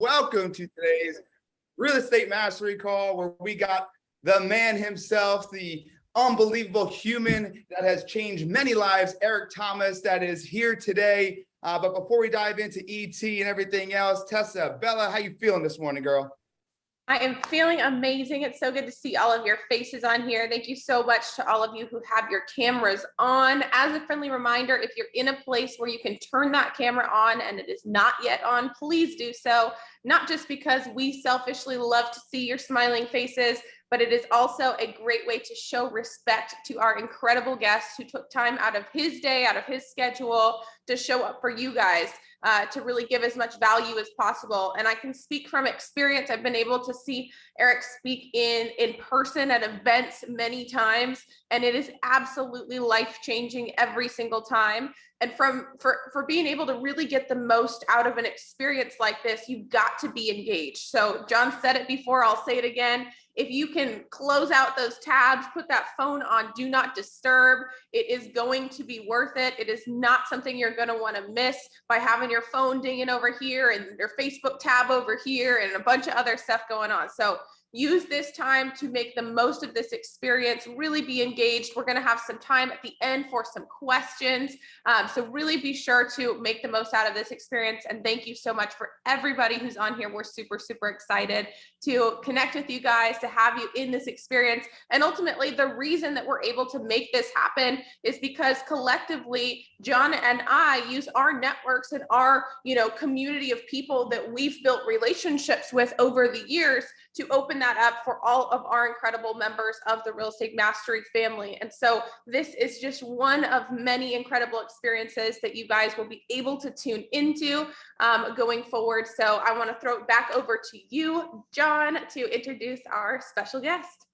Welcome to today's Real Estate Mastery Call, where we got the man himself, the unbelievable human that has changed many lives, Eric Thomas, that is here today. But before we dive into ET and everything else, Tessabellan, how you feeling this morning, girl? I am feeling amazing. It's so good to see all of your faces on here. Thank you so much to all of you who have your cameras on. As a friendly reminder, if you're in a place where you can turn that camera on and it is not yet on, please do so. Not just because we selfishly love to see your smiling faces, but it is also a great way to show respect to our incredible guest who took time out of his day, out of his schedule to show up for you guys. To really give as much value as possible. And I can speak from experience. I've been able to see Eric speak in person at events many times, and it is absolutely life-changing every single time. And for being able to really get the most out of an experience like this, you've got to be engaged. So John said it before, I'll say it again. If you can close out those tabs, put that phone on do not disturb, it is going to be worth it. It is not something you're going to want to miss by having your phone dinging over here and your Facebook tab over here and a bunch of other stuff going on. So use this time to make the most of this experience, really be engaged. We're going to have some time at the end for some questions. So really be sure to make the most out of this experience. And thank you so much for everybody who's on here. We're super, super excited to connect with you guys, to have you in this experience. And ultimately, the reason that we're able to make this happen is because collectively, John and I use our networks and our, community of people that we've built relationships with over the years to open that up for all of our incredible members of the Real Estate Mastery family. And so this is just one of many incredible experiences that you guys will be able to tune into going forward. So I want to throw it back over to you, John, to introduce our special guest.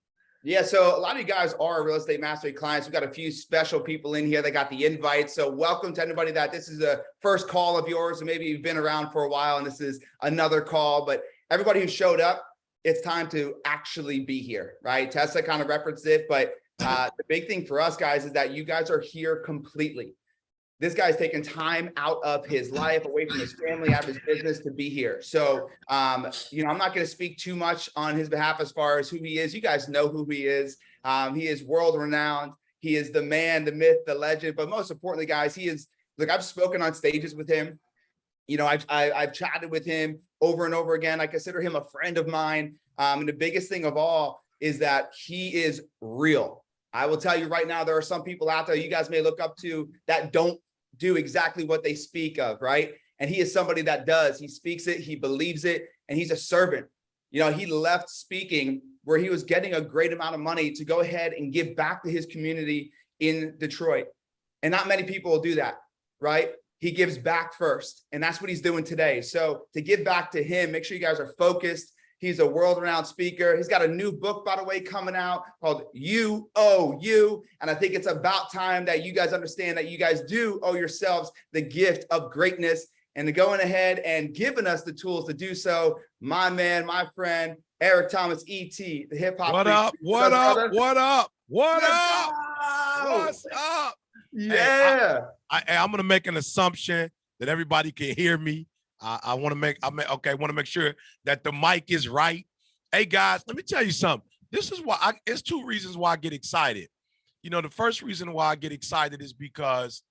Yeah, so a lot of you guys are Real Estate Mastery clients. We've got a few special people in here that got the invite. So welcome to anybody that this is a first call of yours, or maybe you've been around for a while and this is another call. But everybody who showed up, it's time to actually be here, right? Tessa kind of referenced it, but the big thing for us guys is that you guys are here completely. This guy's taking time out of his life, away from his family, out of his business to be here. So, I'm not going to speak too much on his behalf as far as who he is. You guys know who he is. He is world renowned. He is the man, the myth, the legend. But most importantly, guys, look, I've spoken on stages with him. I've chatted with him over and over again. I consider him a friend of mine. And the biggest thing of all is that he is real. I will tell you right now, there are some people out there you guys may look up to that don't do exactly what they speak of, right? And he is somebody that does. He speaks it, he believes it, and he's a servant. He left speaking where he was getting a great amount of money to go ahead and give back to his community in Detroit. And not many people will do that, right? He gives back first, and that's what he's doing today. So to give back to him, make sure you guys are focused. He's a world-renowned speaker. He's got a new book, by the way, coming out called You Owe You. And I think it's about time that you guys understand that you guys do owe yourselves the gift of greatness, and to going ahead and giving us the tools to do so. My man, my friend, Eric Thomas, ET, the hip hop. What up? What up? What up? What up? What's up? Yeah. Hey, I'm going to make an assumption that everybody can hear me. I want to make sure that the mic is right. Hey guys, let me tell you something. This is why it's two reasons why I get excited. The first reason why I get excited is because,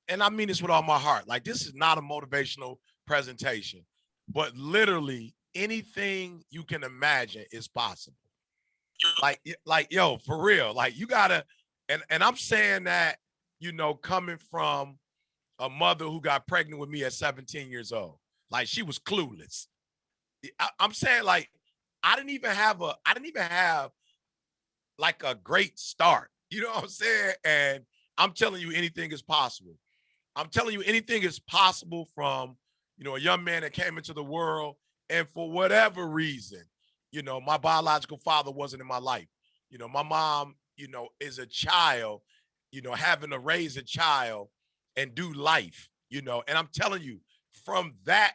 and I mean this with all my heart, like this is not a motivational presentation, but literally anything you can imagine is possible. Like, yo, for real, like you gotta, and I'm saying that, coming from a mother who got pregnant with me at 17 years old. Like she was clueless. I'm saying like, I didn't even have like a great start. You know what I'm saying? And I'm telling you anything is possible. I'm telling you anything is possible from, a young man that came into the world and for whatever reason, my biological father wasn't in my life. My mom, is a child, having to raise a child and do life, and I'm telling you, from that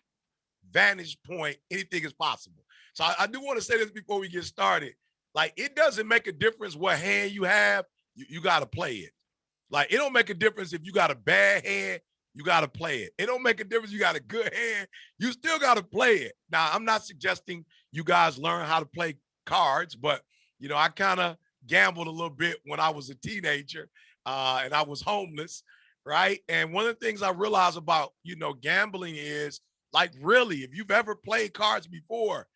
vantage point, anything is possible. So I do want to say this before we get started. Like, it doesn't make a difference what hand you have, you got to play it. Like, it don't make a difference if you got a bad hand, you got to play it. It don't make a difference. You got a good hand. You still got to play it. Now, I'm not suggesting you guys learn how to play cards, but, you know, I kind of gambled a little bit when I was a teenager and I was homeless, right? And one of the things I realized about, you know, gambling is, like, really, if you've ever played cards before,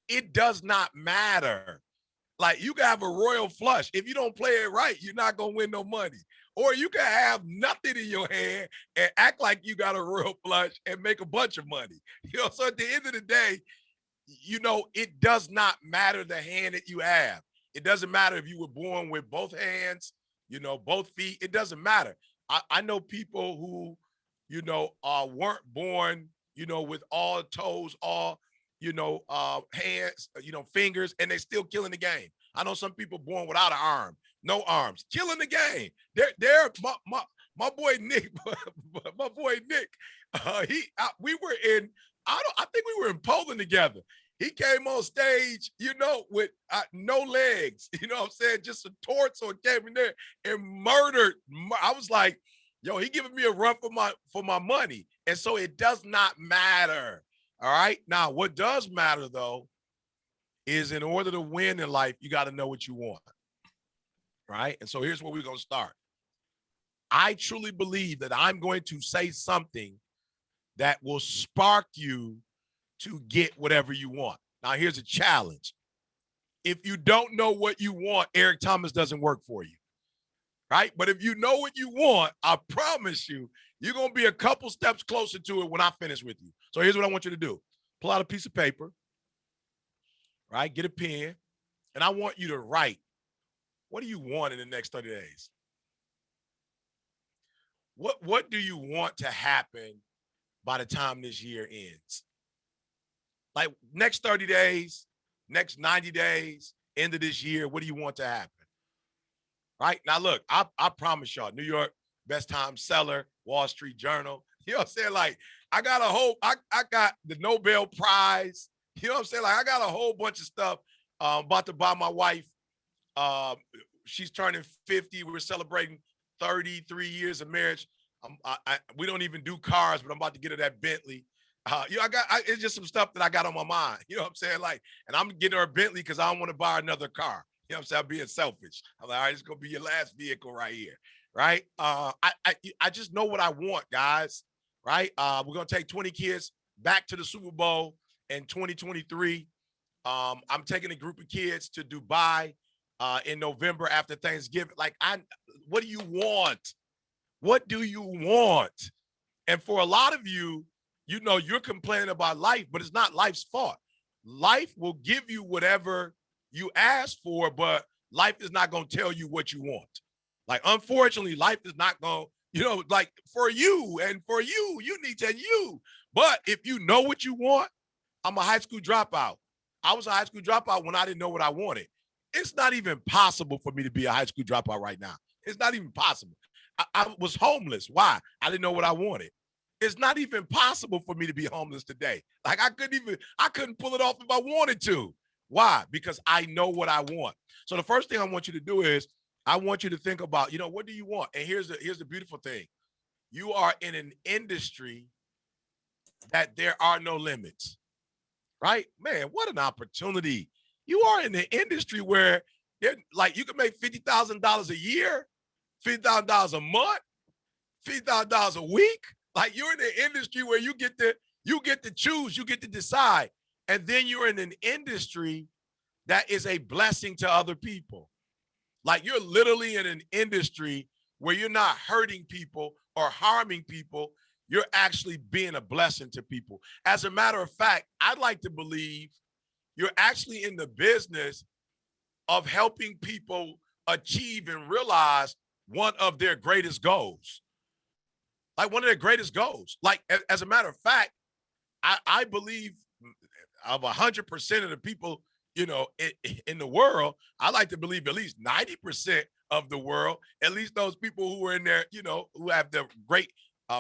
it does not matter. Like, you can have a royal flush. If you don't play it right, you're not going to win no money. Or you can have nothing in your hand and act like you got a royal flush and make a bunch of money. You know, so at the end of the day, you know, it does not matter the hand that you have. It doesn't matter if you were born with both hands, you know, both feet. It doesn't matter. I know people who, you know, weren't born, you know, with all toes, all, you know, hands, you know, fingers, and they're still killing the game. I know some people born without an arm, no arms, killing the game. My boy Nick, my boy Nick, we were in, I think we were in Poland together. He came on stage, you know, with no legs, you know what I'm saying? Just a torso, and came in there and murdered. I was like, yo, he giving me a run for my money. And so it does not matter. All right. Now, what does matter, though, is in order to win in life, you got to know what you want. Right. And so here's where we're going to start. I truly believe that I'm going to say something that will spark you to get whatever you want. Now, here's a challenge. If you don't know what you want, Eric Thomas doesn't work for you. Right. But if you know what you want, I promise you, you're going to be a couple steps closer to it when I finish with you. So here's what I want you to do. Pull out a piece of paper, right? Get a pen, and I want you to write, what do you want in the next 30 days? What do you want to happen by the time this year ends? Like, next 30 days, next 90 days, end of this year, what do you want to happen? Right? Now, look, I promise y'all, New York Best Time Seller, Wall Street Journal. You know what I'm saying? Like, I got a whole, I got the Nobel Prize. You know what I'm saying? Like, I got a whole bunch of stuff. About to buy my wife. She's turning 50. We're celebrating 33 years of marriage. We don't even do cars, but I'm about to get her that Bentley. You know, it's just some stuff that I got on my mind. You know what I'm saying? Like, and I'm getting her a Bentley because I don't want to buy another car. You know what I'm saying? I'm being selfish. I'm like, all right, it's going to be your last vehicle right here. Right. I just know what I want, guys. Right. We're going to take 20 kids back to the Super Bowl in 2023. I'm taking a group of kids to Dubai in November after Thanksgiving. Like, what do you want? What do you want? And for a lot of you, you know, you're complaining about life, but it's not life's fault. Life will give you whatever you ask for, but life is not going to tell you what you want. Like, unfortunately, life is not going to, you know, like, for you and for you, you need to you. But if you know what you want, I'm a high school dropout. I was a high school dropout when I didn't know what I wanted. It's not even possible for me to be a high school dropout right now. It's not even possible. I was homeless. Why? I didn't know what I wanted. It's not even possible for me to be homeless today. Like, I couldn't pull it off if I wanted to. Why? Because I know what I want. So the first thing I want you to do is, I want you to think about, you know, what do you want? And here's the beautiful thing. You are in an industry that there are no limits, right? Man, what an opportunity. You are in the industry where, like, you can make $50,000 a year, $50,000 a month, $50,000 a week. Like, you're in the industry where you get to choose, you get to decide. And then you're in an industry that is a blessing to other people. Like, you're literally in an industry where you're not hurting people or harming people. You're actually being a blessing to people. As a matter of fact, I'd like to believe you're actually in the business of helping people achieve and realize one of their greatest goals. Like, one of their greatest goals. Like, as a matter of fact, I believe of 100% of the people, you know, in the world, I like to believe at least 90% of the world, at least those people who are in there, you know, who have the great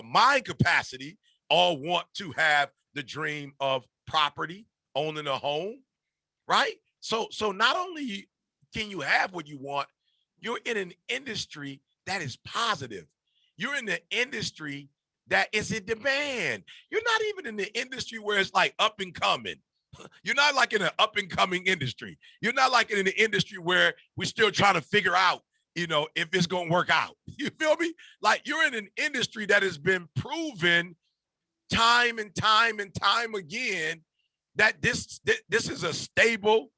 mind capacity, all want to have the dream of property, owning a home, right? So not only can you have what you want, you're in an industry that is positive. You're in the industry that is in demand. You're not even in the industry where it's like up and coming. You're not like in an up and coming industry. You're not like in an industry where we're still trying to figure out, if it's going to work out. You feel me? Like you're in an industry that has been proven time and time and time again that this is a stable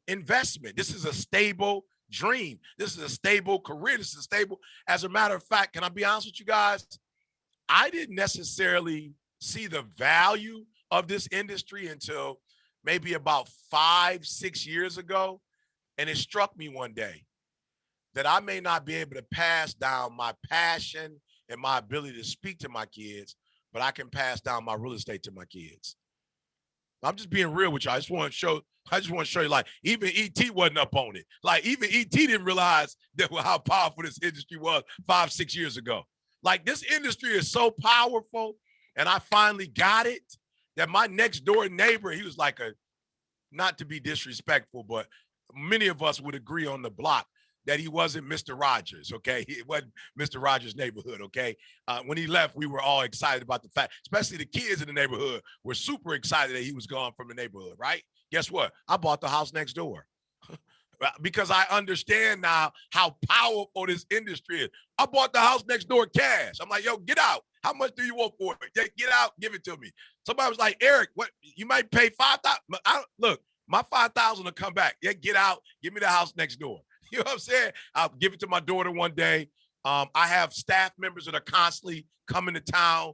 investment. This is a stable dream. This is a stable career. This is a stable. As a matter of fact, can I be honest with you guys? I didn't necessarily see the value of this industry until maybe about 5-6 years ago. And it struck me one day that I may not be able to pass down my passion and my ability to speak to my kids, but I can pass down my real estate to my kids. I'm just being real with you. I just want to show you, like, even ET wasn't up on it. Like, even ET didn't realize that how powerful this industry was 5-6 years ago. Like, this industry is so powerful, and I finally got it, that my next door neighbor, he was like not to be disrespectful, but many of us would agree on the block that he wasn't Mr. Rogers, okay? It wasn't Mr. Rogers' neighborhood, okay? When he left, we were all excited about the fact, especially the kids in the neighborhood were super excited that he was gone from the neighborhood, right? Guess what? I bought the house next door because I understand now how powerful this industry is. I bought the house next door cash. I'm like, yo, get out. How much do you want for it? Get out, give it to me. Somebody was like, Eric, what? You might pay $5,000. Look, my $5,000 will come back. Yeah, get out, give me the house next door. You know what I'm saying? I'll give it to my daughter one day. I have staff members that are constantly coming to town,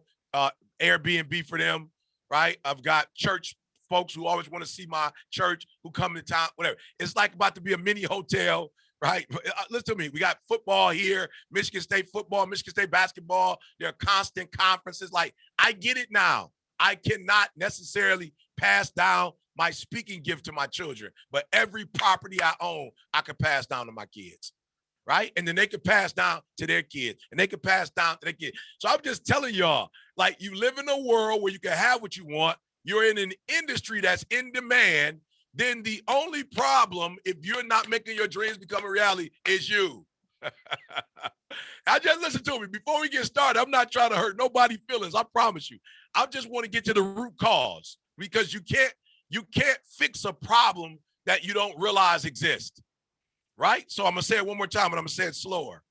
Airbnb for them, right? I've got church folks who always want to see my church who come to town, whatever. It's like about to be a mini hotel, right? Listen to me. We got football here, Michigan State football, Michigan State basketball. There are constant conferences. Like, I get it now. I cannot necessarily pass down my speaking gift to my children, but every property I own, I could pass down to my kids, right? And then they could pass down to their kids, and they could pass down to their kids. So I'm just telling y'all, like, you live in a world where you can have what you want. You're in an industry that's in demand. Then the only problem, if you're not making your dreams become a reality, is you. I just listen to me. Before we get started, I'm not trying to hurt nobody's feelings. I promise you. I just want to get to the root cause, because you can't fix a problem that you don't realize exists, right? So I'm going to say it one more time, and I'm going to say it slower.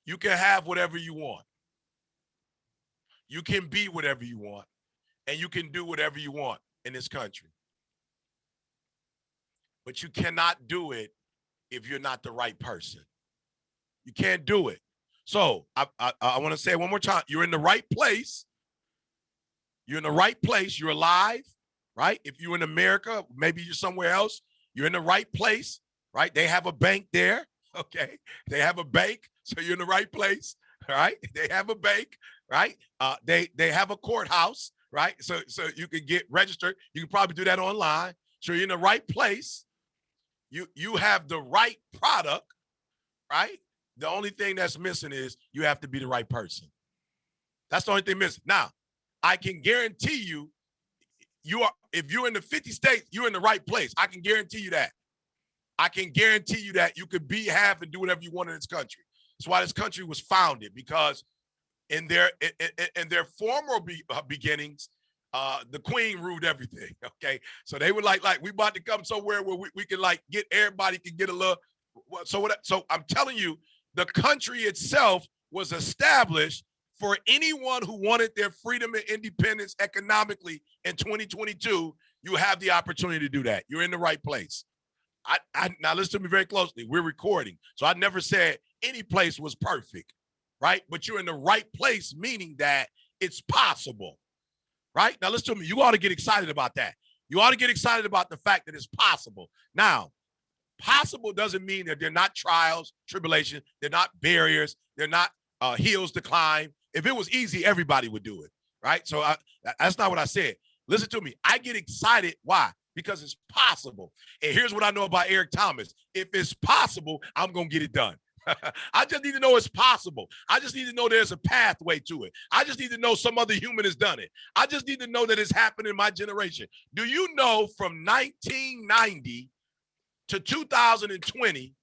You can have whatever you want. You can be whatever you want, and you can do whatever you want in this country. But you cannot do it if you're not the right person. You can't do it. So I want to say it one more time. You're in the right place. You're in the right place. You're alive, right? If you're in America, maybe you're somewhere else. You're in the right place, right? They have a bank there, okay? They have a bank, so you're in the right place, all right? They have a bank, right? They have a courthouse, right? So you can get registered. You can probably do that online. So you're in the right place. You have the right product, right? The only thing that's missing is you have to be the right person. That's the only thing missing. Now, I can guarantee you, if you're in the 50 states, you're in the right place. I can guarantee you that. I can guarantee you that you could be, have, and do whatever you want in this country. That's why this country was founded, because in their former beginnings, the queen ruled everything. Okay, so they were like we about to come somewhere where we can like get everybody can get a little. So I'm telling you, the country itself was established for anyone who wanted their freedom and independence economically in 2022. You have the opportunity to do that. You're in the right place. Now listen to me very closely. We're recording, so I never said any place was perfect, right? But you're in the right place, meaning that it's possible, right? Now listen to me. You ought to get excited about that. You ought to get excited about the fact that it's possible. Now, possible doesn't mean that they're not trials, tribulation, they're not barriers, they're not hills to climb. If it was easy, everybody would do it, right? So that's not what I said. Listen to me. I get excited. Why? Because it's possible. And here's what I know about Eric Thomas. If it's possible, I'm going to get it done. I just need to know it's possible. I just need to know there's a pathway to it. I just need to know some other human has done it. I just need to know that it's happened in my generation. Do you know from 1990 to 2020,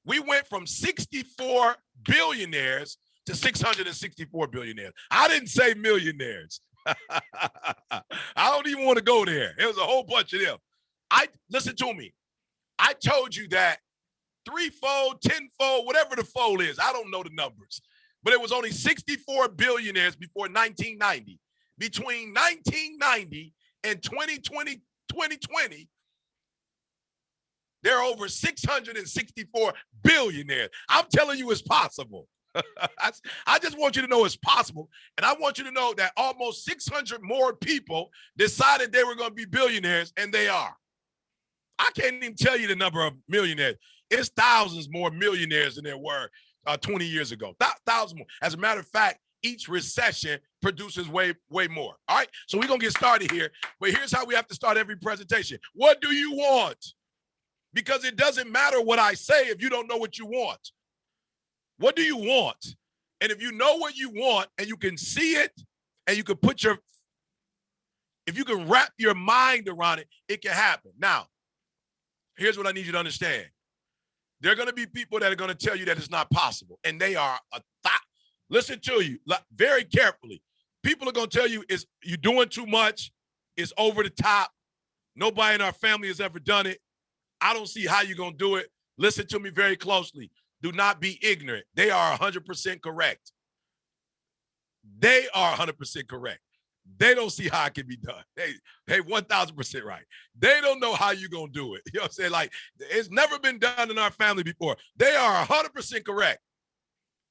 we went from 64 billionaires to 664 billionaires. I didn't say millionaires. I don't even want to go there. It was a whole bunch of them. Listen to me. I told you that threefold, tenfold, whatever the fold is, I don't know the numbers, but it was only 64 billionaires before 1990. Between 1990 and 2020, there are over 664 billionaires. I'm telling you it's possible. I just want you to know it's possible. And I want you to know that almost 600 more people decided they were going to be billionaires, and they are. I can't even tell you the number of millionaires. It's thousands more millionaires than there were 20 years ago. Thousands more. As a matter of fact, each recession produces way more. All right, so we're going to get started here. But here's how we have to start every presentation. What do you want? Because it doesn't matter what I say if you don't know what you want. What do you want? And if you know what you want and you can see it and you can if you can wrap your mind around it, it can happen. Now, here's what I need you to understand. There are going to be people that are going to tell you that it's not possible. And they are listen to you very carefully. People are going to tell you you're doing too much. It's over the top. Nobody in our family has ever done it. I don't see how you're going to do it. Listen to me very closely. Do not be ignorant. They are 100% correct. They are 100% correct. They don't see how it can be done. They 1,000% right. They don't know how you're going to do it. You know what I'm saying? Like, it's never been done in our family before. They are 100% correct.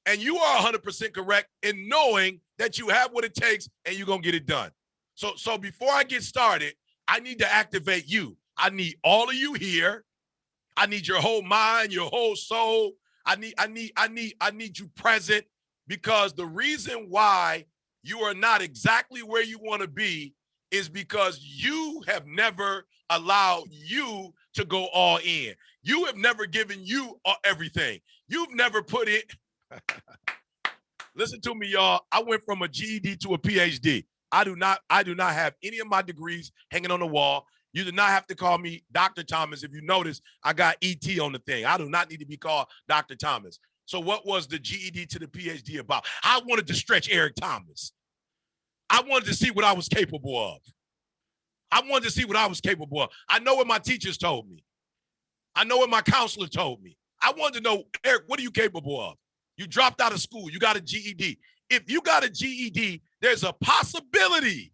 And you are 100% correct in knowing that you have what it takes and you're going to get it done. So before I get started, I need to activate you. I need all of you here. I need your whole mind, your whole soul. I need you present, because the reason why you are not exactly where you want to be is because you have never allowed you to go all in. You have never given you everything. You've never put it. Listen to me, y'all. I went from a GED to a PhD. I do not have any of my degrees hanging on the wall. You do not have to call me Dr. Thomas. If you notice, I got ET on the thing. I do not need to be called Dr. Thomas. So what was the GED to the PhD about? I wanted to stretch Eric Thomas. I wanted to see what I was capable of. I wanted to see what I was capable of. I know what my teachers told me. I know what my counselor told me. I wanted to know, Eric, what are you capable of? You dropped out of school. You got a GED. If you got a GED, there's a possibility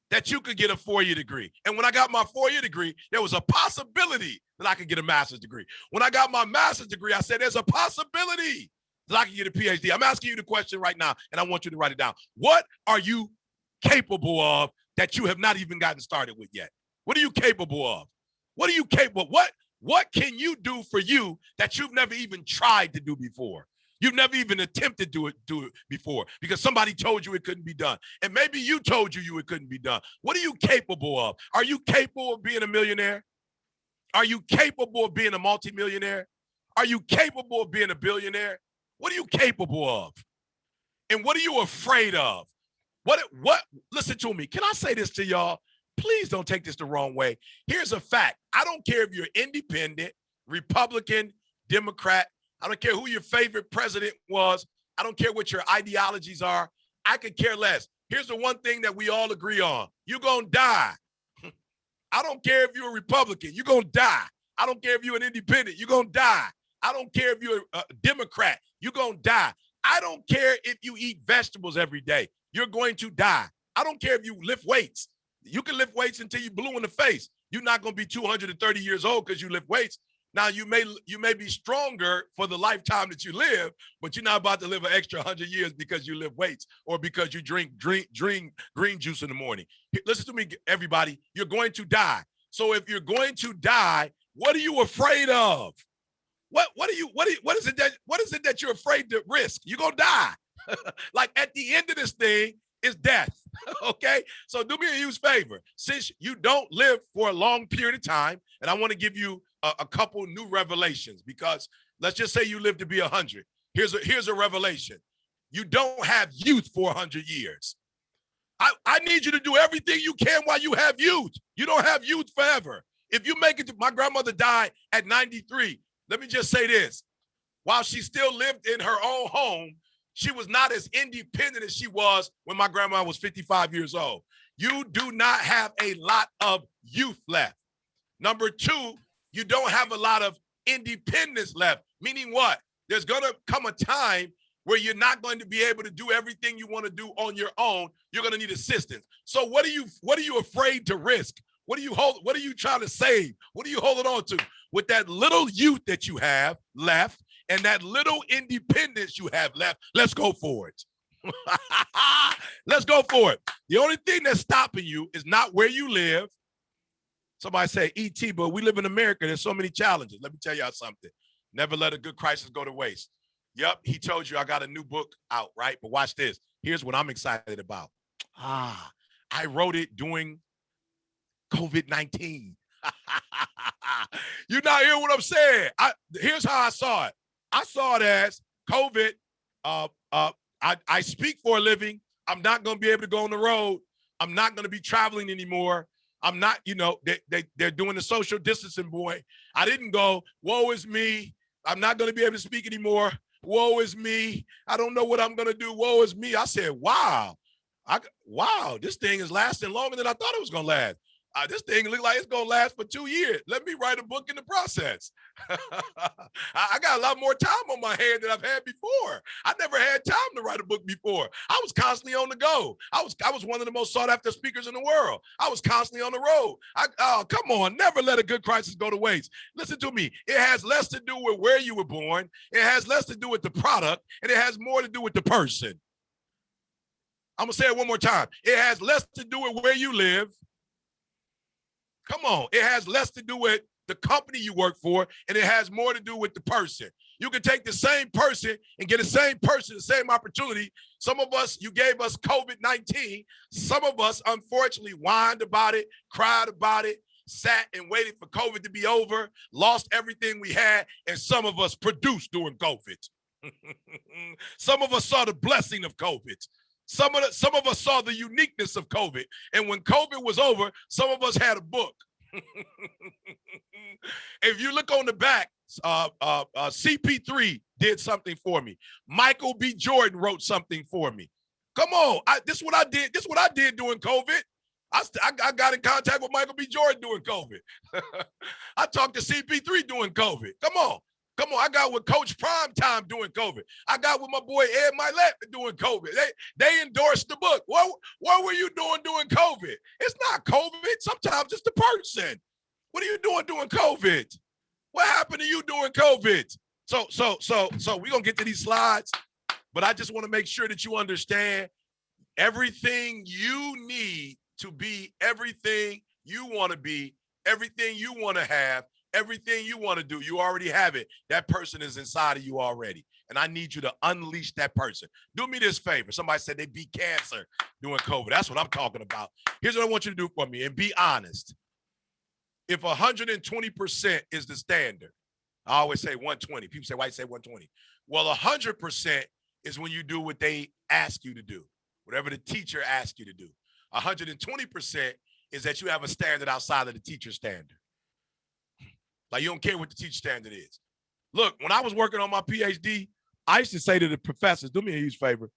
that you could get a 4-year degree. And when I got my 4-year degree, there was a possibility that I could get a master's degree. When I got my master's degree, I said, there's a possibility that I could get a PhD. I'm asking you the question right now, and I want you to write it down. What are you capable of that you have not even gotten started with yet? What are you capable of? What are you capable of? What can you do for you that you've never even tried to do before? You've never even attempted to do it before because somebody told you it couldn't be done. And maybe you told you it couldn't be done. What are you capable of? Are you capable of being a millionaire? Are you capable of being a multimillionaire? Are you capable of being a billionaire? What are you capable of? And what are you afraid of? What, listen to me. Can I say this to y'all? Please don't take this the wrong way. Here's a fact. I don't care if you're independent, Republican, Democrat. I don't care who your favorite president was. I don't care what your ideologies are. I could care less. Here's the one thing that we all agree on. You're going to die. I don't care if you're a Republican. You're going to die. I don't care if you're an independent. You're going to die. I don't care if you're a Democrat. You're going to die. I don't care if you eat vegetables every day. You're going to die. I don't care if you lift weights. You can lift weights until you're blue in the face. You're not going to be 230 years old because you lift weights. Now, you may be stronger for the lifetime that you live, but you're not about to live an extra 100 years because you lift weights or because you drink green juice in the morning. Listen to me, everybody. You're going to die. So if you're going to die, what are you afraid of? What is it that you're afraid to risk? You're going to die. Like at the end of this thing is death. Okay? So do me a huge favor. Since you don't live for a long period of time, and I want to give you a couple new revelations, because let's just say you live to be 100. Here's a revelation. You don't have youth for 100 years. I need you to do everything you can while you have youth. You don't have youth forever. If you make it to, my grandmother died at 93. Let me just say this. While she still lived in her own home, She was not as independent as she was when my grandma was 55 years old. You do not have a lot of youth left. Number two, you don't have a lot of independence left. Meaning what? There's going to come a time where you're not going to be able to do everything you want to do on your own. You're going to need assistance. So what are you afraid to risk? What are you trying to save? What are you holding on to? With that little youth that you have left and that little independence you have left, let's go for it. Let's go for it. The only thing that's stopping you is not where you live. Somebody say, E.T., but we live in America. There's so many challenges. Let me tell y'all something. Never let a good crisis go to waste. Yep, he told you I got a new book out, right? But watch this. Here's what I'm excited about. I wrote it during COVID-19. You're not hearing what I'm saying. Here's how I saw it. I saw it as COVID. I speak for a living. I'm not going to be able to go on the road. I'm not going to be traveling anymore. I'm not, they're doing the social distancing, boy. I didn't go, woe is me. I'm not going to be able to speak anymore. Woe is me. I don't know what I'm going to do. Woe is me. I said, wow. Wow, this thing is lasting longer than I thought it was going to last. This thing looks like it's going to last for 2 years. Let me write a book in the process. I got a lot more time on my hand than I've had before. I never had time to write a book before. I was constantly on the go. I was one of the most sought after speakers in the world. I was constantly on the road. Come on, never let a good crisis go to waste. Listen to me. It has less to do with where you were born. It has less to do with the product, and it has more to do with the person. I'm going to say it one more time. It has less to do with where you live. Come on. It has less to do with the company you work for, and it has more to do with the person. You can take the same person and get the same person, the same opportunity. Some of us, you gave us COVID-19. Some of us, unfortunately, whined about it, cried about it, sat and waited for COVID to be over, lost everything we had, and some of us produced during COVID. Some of us saw the blessing of COVID. Some of us saw the uniqueness of COVID. And when COVID was over, some of us had a book. If you look on the back, CP3 did something for me. Michael B. Jordan wrote something for me. Come on. This is what I did. This is what I did during COVID. I got in contact with Michael B. Jordan during COVID. I talked to CP3 during COVID. Come on. Come on, I got with Coach Primetime doing COVID. I got with my boy Ed Milet doing COVID. They endorsed the book. What were you doing during COVID? It's not COVID. Sometimes it's the person. What are you doing during COVID? What happened to you during COVID? So we're going to get to these slides, but I just want to make sure that you understand everything you need to be everything you want to be, everything you want to have, everything you want to do, you already have it. That person is inside of you already. And I need you to unleash that person. Do me this favor. Somebody said they beat cancer during COVID. That's what I'm talking about. Here's what I want you to do for me, and be honest. If 120% is the standard, I always say 120. People say, why you say 120? Well, 100% is when you do what they ask you to do, whatever the teacher asks you to do. 120% is that you have a standard outside of the teacher standard. Like, you don't care what the teacher standard is. Look, when I was working on my PhD, I used to say to the professors, do me a huge favor.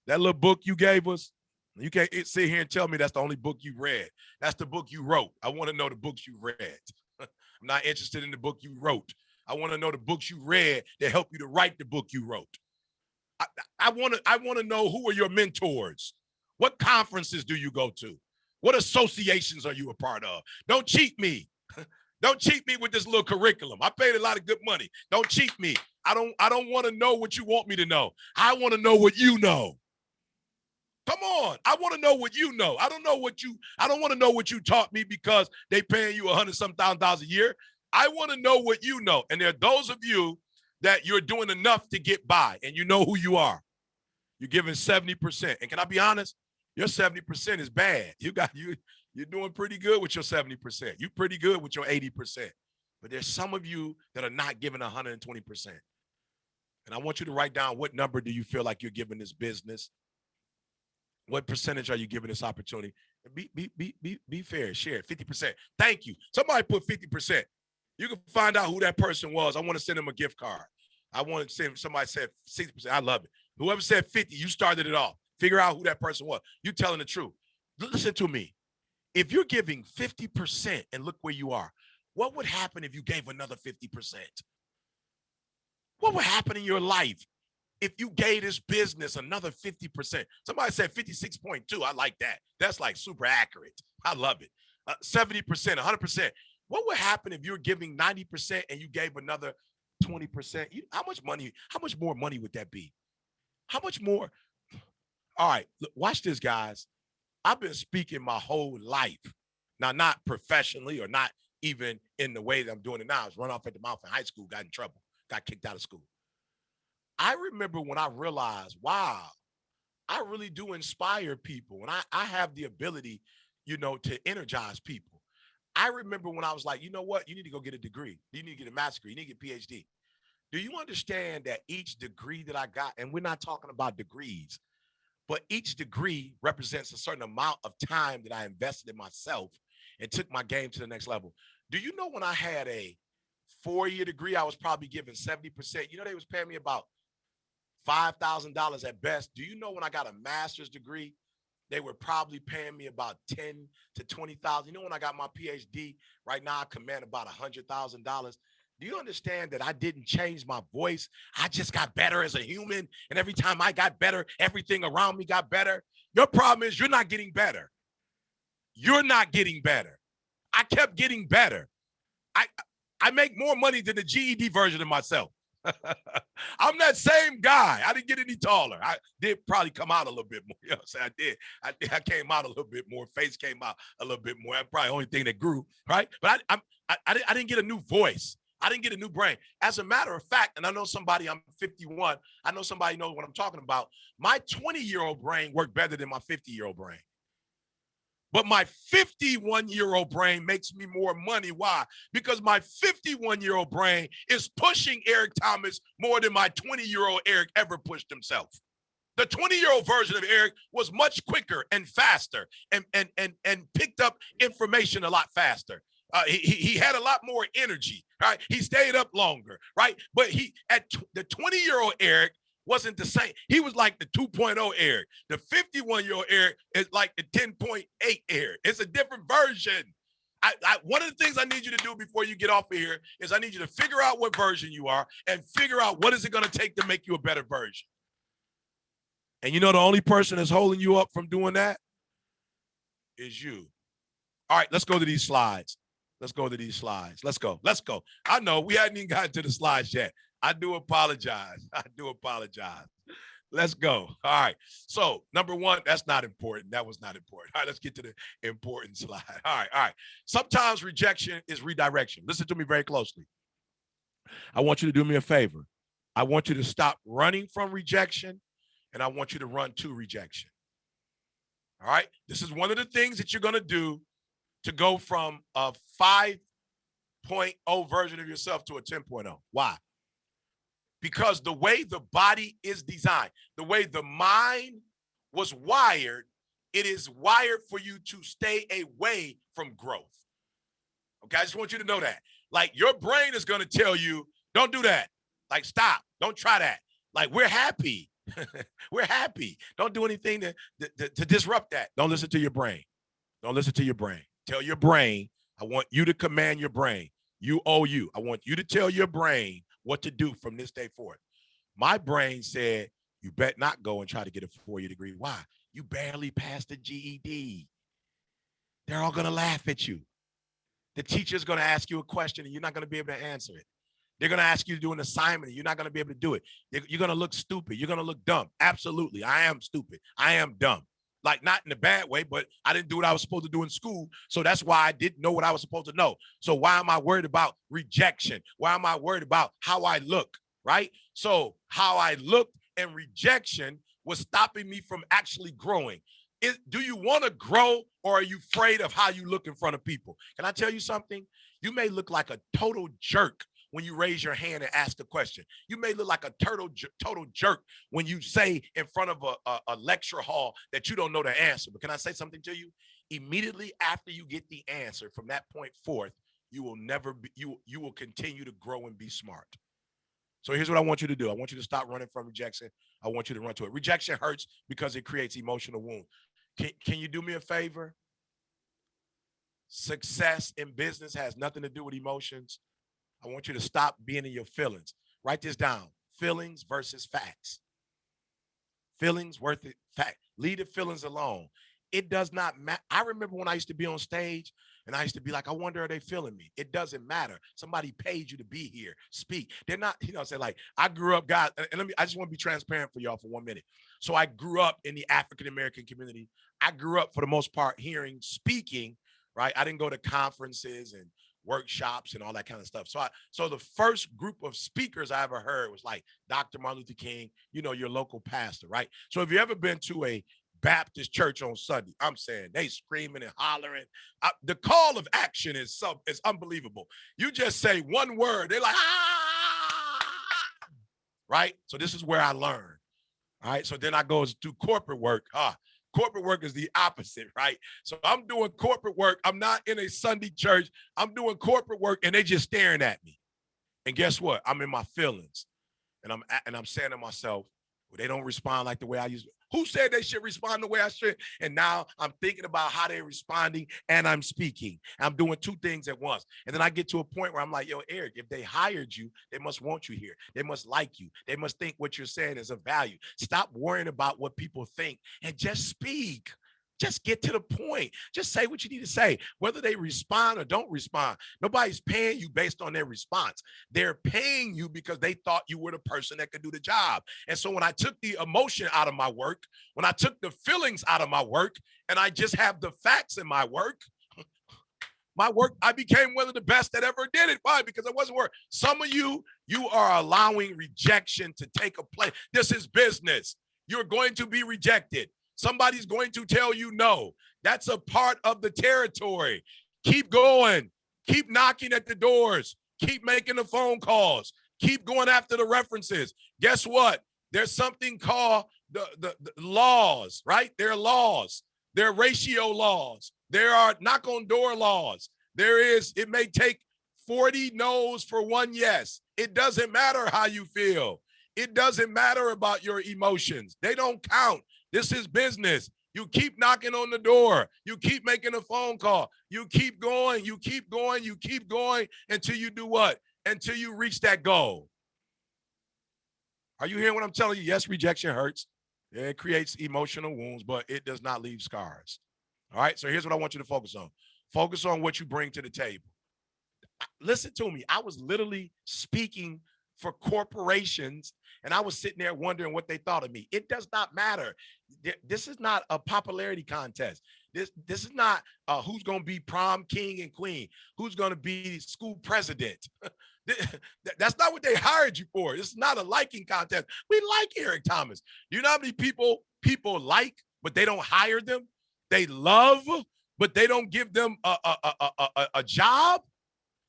That little book you gave us, you can't sit here and tell me that's the only book you read. That's the book you wrote. I want to know the books you read. I'm not interested in the book you wrote. I want to know the books you read that help you to write the book you wrote. I want to know, who are your mentors? What conferences do you go to? What associations are you a part of? Don't cheat me. Don't cheat me with this little curriculum. I paid a lot of good money. Don't cheat me. I don't want to know what you want me to know. I want to know what you know. Come on. I want to know what you know. I don't want to know what you taught me because they paying you $100,000 a year. I want to know what you know. And there are those of you that you're doing enough to get by, and you know who you are. You're giving 70%. And can I be honest? Your 70% is bad. You're doing pretty good with your 70%. You're pretty good with your 80%. But there's some of you that are not giving 120%. And I want you to write down, what number do you feel like you're giving this business? What percentage are you giving this opportunity? Be fair. Share it. 50%. Thank you. Somebody put 50%. You can find out who that person was. I want to send them a gift card. I want to send, somebody said 60%. I love it. Whoever said 50, you started it off. Figure out who that person was. You telling the truth. Listen to me. If you're giving 50% and look where you are, what would happen if you gave another 50%? What would happen in your life if you gave this business another 50%? Somebody said 56.2. I like that. That's like super accurate. I love it. 70%, 100%. What would happen if you're giving 90% and you gave another 20%? How much more money would that be? How much more? All right, look, watch this, guys. I've been speaking my whole life. Now, not professionally or not even in the way that I'm doing it now. I was run off at the mouth in high school, got in trouble, got kicked out of school. I remember when I realized, wow, I really do inspire people. And I have the ability, to energize people. I remember when I was like, you know what? You need to go get a degree. You need to get a master's degree. You need to get a PhD. Do you understand that each degree that I got, and we're not talking about degrees, but each degree represents a certain amount of time that I invested in myself and took my game to the next level. Do you know when I had a 4-year degree, I was probably given 70%. They was paying me about $5,000 at best. Do you know when I got a master's degree, they were probably paying me about 10 to 20,000. When I got my PhD, right now I command about $100,000. Do you understand that I didn't change my voice? I just got better as a human. And every time I got better, everything around me got better. Your problem is you're not getting better. You're not getting better. I kept getting better. I make more money than the GED version of myself. I'm that same guy. I didn't get any taller. I did probably come out a little bit more. I'm saying? I came out a little bit more. Face came out a little bit more. That's probably the only thing that grew, right? But I didn't get a new voice. I didn't get a new brain. As a matter of fact, and I know somebody, I'm 51. I know somebody knows what I'm talking about. My 20-year-old brain worked better than my 50-year-old brain. But my 51-year-old brain makes me more money. Why? Because my 51-year-old brain is pushing Eric Thomas more than my 20-year-old Eric ever pushed himself. The 20-year-old version of Eric was much quicker and faster and picked up information a lot faster. He had a lot more energy, right? He stayed up longer, right? But the 20-year-old Eric wasn't the same. He was like the 2.0 Eric. The 51-year-old Eric is like the 10.8 Eric. It's a different version. One of the things I need you to do before you get off of here is I need you to figure out what version you are and figure out what is it going to take to make you a better version. And the only person that's holding you up from doing that is you. All right, let's go to these slides. Let's go. I know we hadn't even gotten to the slides yet. I do apologize. Let's go. All right. So number one, that's not important. That was not important. All right, let's get to the important slide. All right. Sometimes rejection is redirection. Listen to me very closely. I want you to do me a favor. I want you to stop running from rejection, and I want you to run to rejection. All right. This is one of the things that you're going to do to go from a 5.0 version of yourself to a 10.0. Why? Because the way the body is designed, the way the mind was wired, it is wired for you to stay away from growth. Okay, I just want you to know that. Like your brain is going to tell you, don't do that. Like, stop. Don't try that. Like, we're happy. We're happy. Don't do anything to disrupt that. Don't listen to your brain. Don't listen to your brain. Tell your brain, I want you to command your brain. You. I want you to tell your brain what to do from this day forward. My brain said, you bet not go and try to get a 4-year degree. Why? You barely passed the GED. They're all going to laugh at you. The teacher's going to ask you a question and you're not going to be able to answer it. They're going to ask you to do an assignment and you're not going to be able to do it. You're going to look stupid. You're going to look dumb. Absolutely. I am stupid. I am dumb. Like, not in a bad way, but I didn't do what I was supposed to do in school. So that's why I didn't know what I was supposed to know. So why am I worried about rejection? Why am I worried about how I look, right? So how I looked and rejection was stopping me from actually growing. Do you want to grow, or are you afraid of how you look in front of people? Can I tell you something? You may look like a total jerk when you raise your hand and ask a question. You may look like a total jerk when you say in front of a lecture hall that you don't know the answer. But can I say something to you? Immediately after you get the answer, from that point forth, you will never be, you will continue to grow and be smart. So here's what I want you to do. I want you to stop running from rejection. I want you to run to it. Rejection hurts because it creates emotional wounds. Can you do me a favor? Success in business has nothing to do with emotions. I want you to stop being in your feelings. Write this down. Feelings versus facts. Feelings versus fact. Leave the feelings alone. It does not matter. I remember when I used to be on stage and I used to be like, I wonder, are they feeling me? It doesn't matter. Somebody paid you to be here, speak. They're not, say like, I grew up, guys, and I just want to be transparent for y'all for 1 minute. So I grew up in the African-American community. I grew up for the most part hearing speaking, right? I didn't go to conferences and workshops and all that kind of stuff. So the first group of speakers I ever heard was like Dr. Martin Luther King, your local pastor, right? So if you ever been to a Baptist church on Sunday, I'm saying they screaming and hollering. The call of action is unbelievable. You just say one word, they're like, ah, right? So this is where I learned. All right. So then I go do corporate work. Corporate work is the opposite, right? So I'm doing corporate work. I'm not in a Sunday church. I'm doing corporate work and they just staring at me. And guess what? I'm in my feelings. And I'm saying to myself, well, they don't respond like the way I used to. Who said they should respond the way I should? And now I'm thinking about how they're responding and I'm speaking. I'm doing two things at once. And then I get to a point where I'm like, yo, Eric, if they hired you, they must want you here. They must like you. They must think what you're saying is of value. Stop worrying about what people think and just speak. Just get to the point. Just say what you need to say, whether they respond or don't respond. Nobody's paying you based on their response. They're paying you because they thought you were the person that could do the job. And so when I took the emotion out of my work, when I took the feelings out of my work, and I just have the facts in my work, I became one of the best that ever did it. Why? Because it wasn't work. Some of you are allowing rejection to take a place. This is business. You're going to be rejected. Somebody's going to tell you no. That's a part of the territory. Keep going. Keep knocking at the doors. Keep making the phone calls. Keep going after the references. Guess what? There's something called the laws, right? There are laws. There are ratio laws. There are knock on door laws. It may take 40 no's for one yes. It doesn't matter how you feel. It doesn't matter about your emotions. They don't count. This is business. You keep knocking on the door. You keep making a phone call. You keep going. You keep going. You keep going until you do what? Until you reach that goal. Are you hearing what I'm telling you? Yes, rejection hurts. It creates emotional wounds, but it does not leave scars. All right. So here's what I want you to focus on. Focus on what you bring to the table. Listen to me. I was literally speaking for corporations, and I was sitting there wondering what they thought of me. It does not matter. This is not a popularity contest. This is not who's going to be prom king and queen, who's going to be school president. That's not what they hired you for. It's not a liking contest. We like Eric Thomas. You know how many people like, but they don't hire them? They love, but they don't give them a job.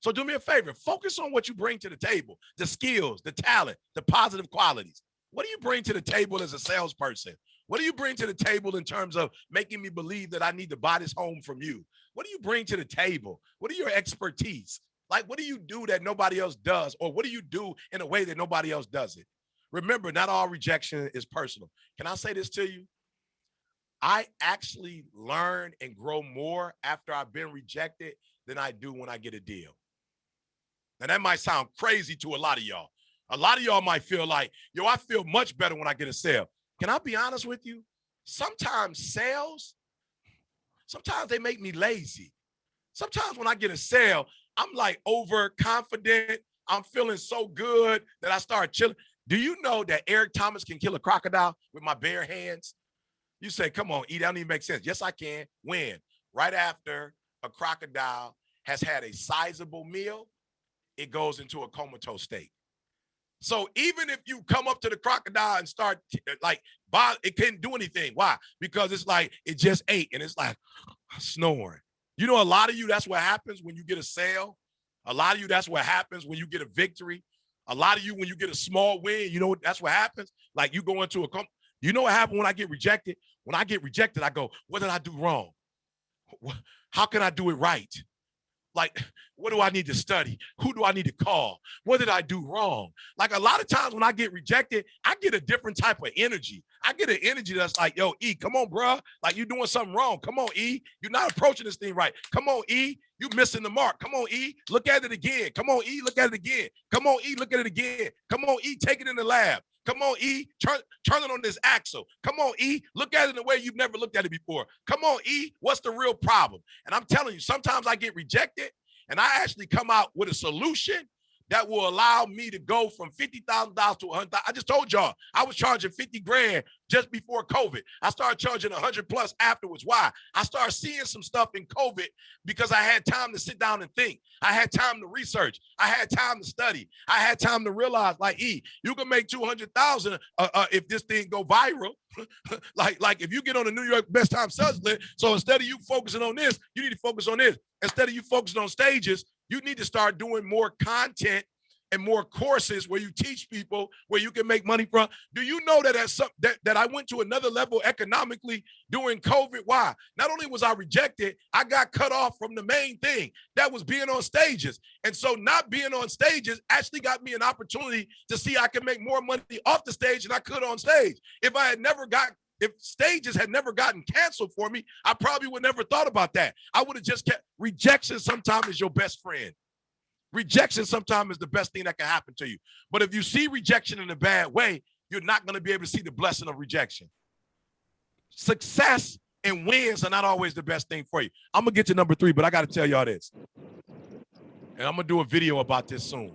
So do me a favor, focus on what you bring to the table, the skills, the talent, the positive qualities. What do you bring to the table as a salesperson? What do you bring to the table in terms of making me believe that I need to buy this home from you? What do you bring to the table? What are your expertise? Like, what do you do that nobody else does? Or what do you do in a way that nobody else does it? Remember, not all rejection is personal. Can I say this to you? I actually learn and grow more after I've been rejected than I do when I get a deal. And that might sound crazy to a lot of y'all. A lot of y'all might feel like, yo, I feel much better when I get a sale. Can I be honest with you? Sometimes sales, they make me lazy. Sometimes when I get a sale, I'm like overconfident. I'm feeling so good that I start chilling. Do you know that Eric Thomas can kill a crocodile with my bare hands? You say, come on, E, that don't even make sense. Yes, I can. When? Right after a crocodile has had a sizable meal, it goes into a comatose state. So even if you come up to the crocodile and start it can't do anything. Why? Because it's like it just ate and it's like snoring. You know, a lot of you, that's what happens when you get a sale. A lot of you, that's what happens when you get a victory. A lot of you, when you get a small win, you know, that's what happens. Like you go into you know what happened when I get rejected? When I get rejected, I go, what did I do wrong? How can I do it right? Like, what do I need to study? Who do I need to call? What did I do wrong? Like a lot of times when I get rejected, I get a different type of energy. I get an energy that's like, yo, E, come on, bro. Like you're doing something wrong. Come on, E. You're not approaching this thing right. Come on, E. You missing the mark. Come on, E. Look at it again. Come on, E. Look at it again. Come on, E. Look at it again. Come on, E. Take it in the lab. Come on, E. Turn it on this axle. Come on, E. Look at it in a way you've never looked at it before. Come on, E. What's the real problem? And I'm telling you, sometimes I get rejected and I actually come out with a solution that will allow me to go from $50,000 to $100,000. I just told y'all, I was charging 50 grand just before COVID. I started charging 100 plus afterwards. Why? I started seeing some stuff in COVID because I had time to sit down and think. I had time to research. I had time to study. I had time to realize, like, E, you can make 200,000 if this thing go viral. like if you get on the New York Best Time Sellers list, so instead of you focusing on this, you need to focus on this. Instead of you focusing on stages, you need to start doing more content and more courses where you teach people where you can make money from. Do you know that I went to another level economically during COVID? Why? Not only was I rejected, I got cut off from the main thing that was being on stages. And so not being on stages actually got me an opportunity to see I can make more money off the stage than I could on stage. If stages had never gotten canceled for me, I probably would never thought about that. I would have just kept rejection. Sometimes is your best friend. Rejection sometimes is the best thing that can happen to you. But if you see rejection in a bad way, you're not going to be able to see the blessing of rejection. Success and wins are not always the best thing for you. I'm going to get to number 3, but I got to tell y'all this. And I'm going to do a video about this soon.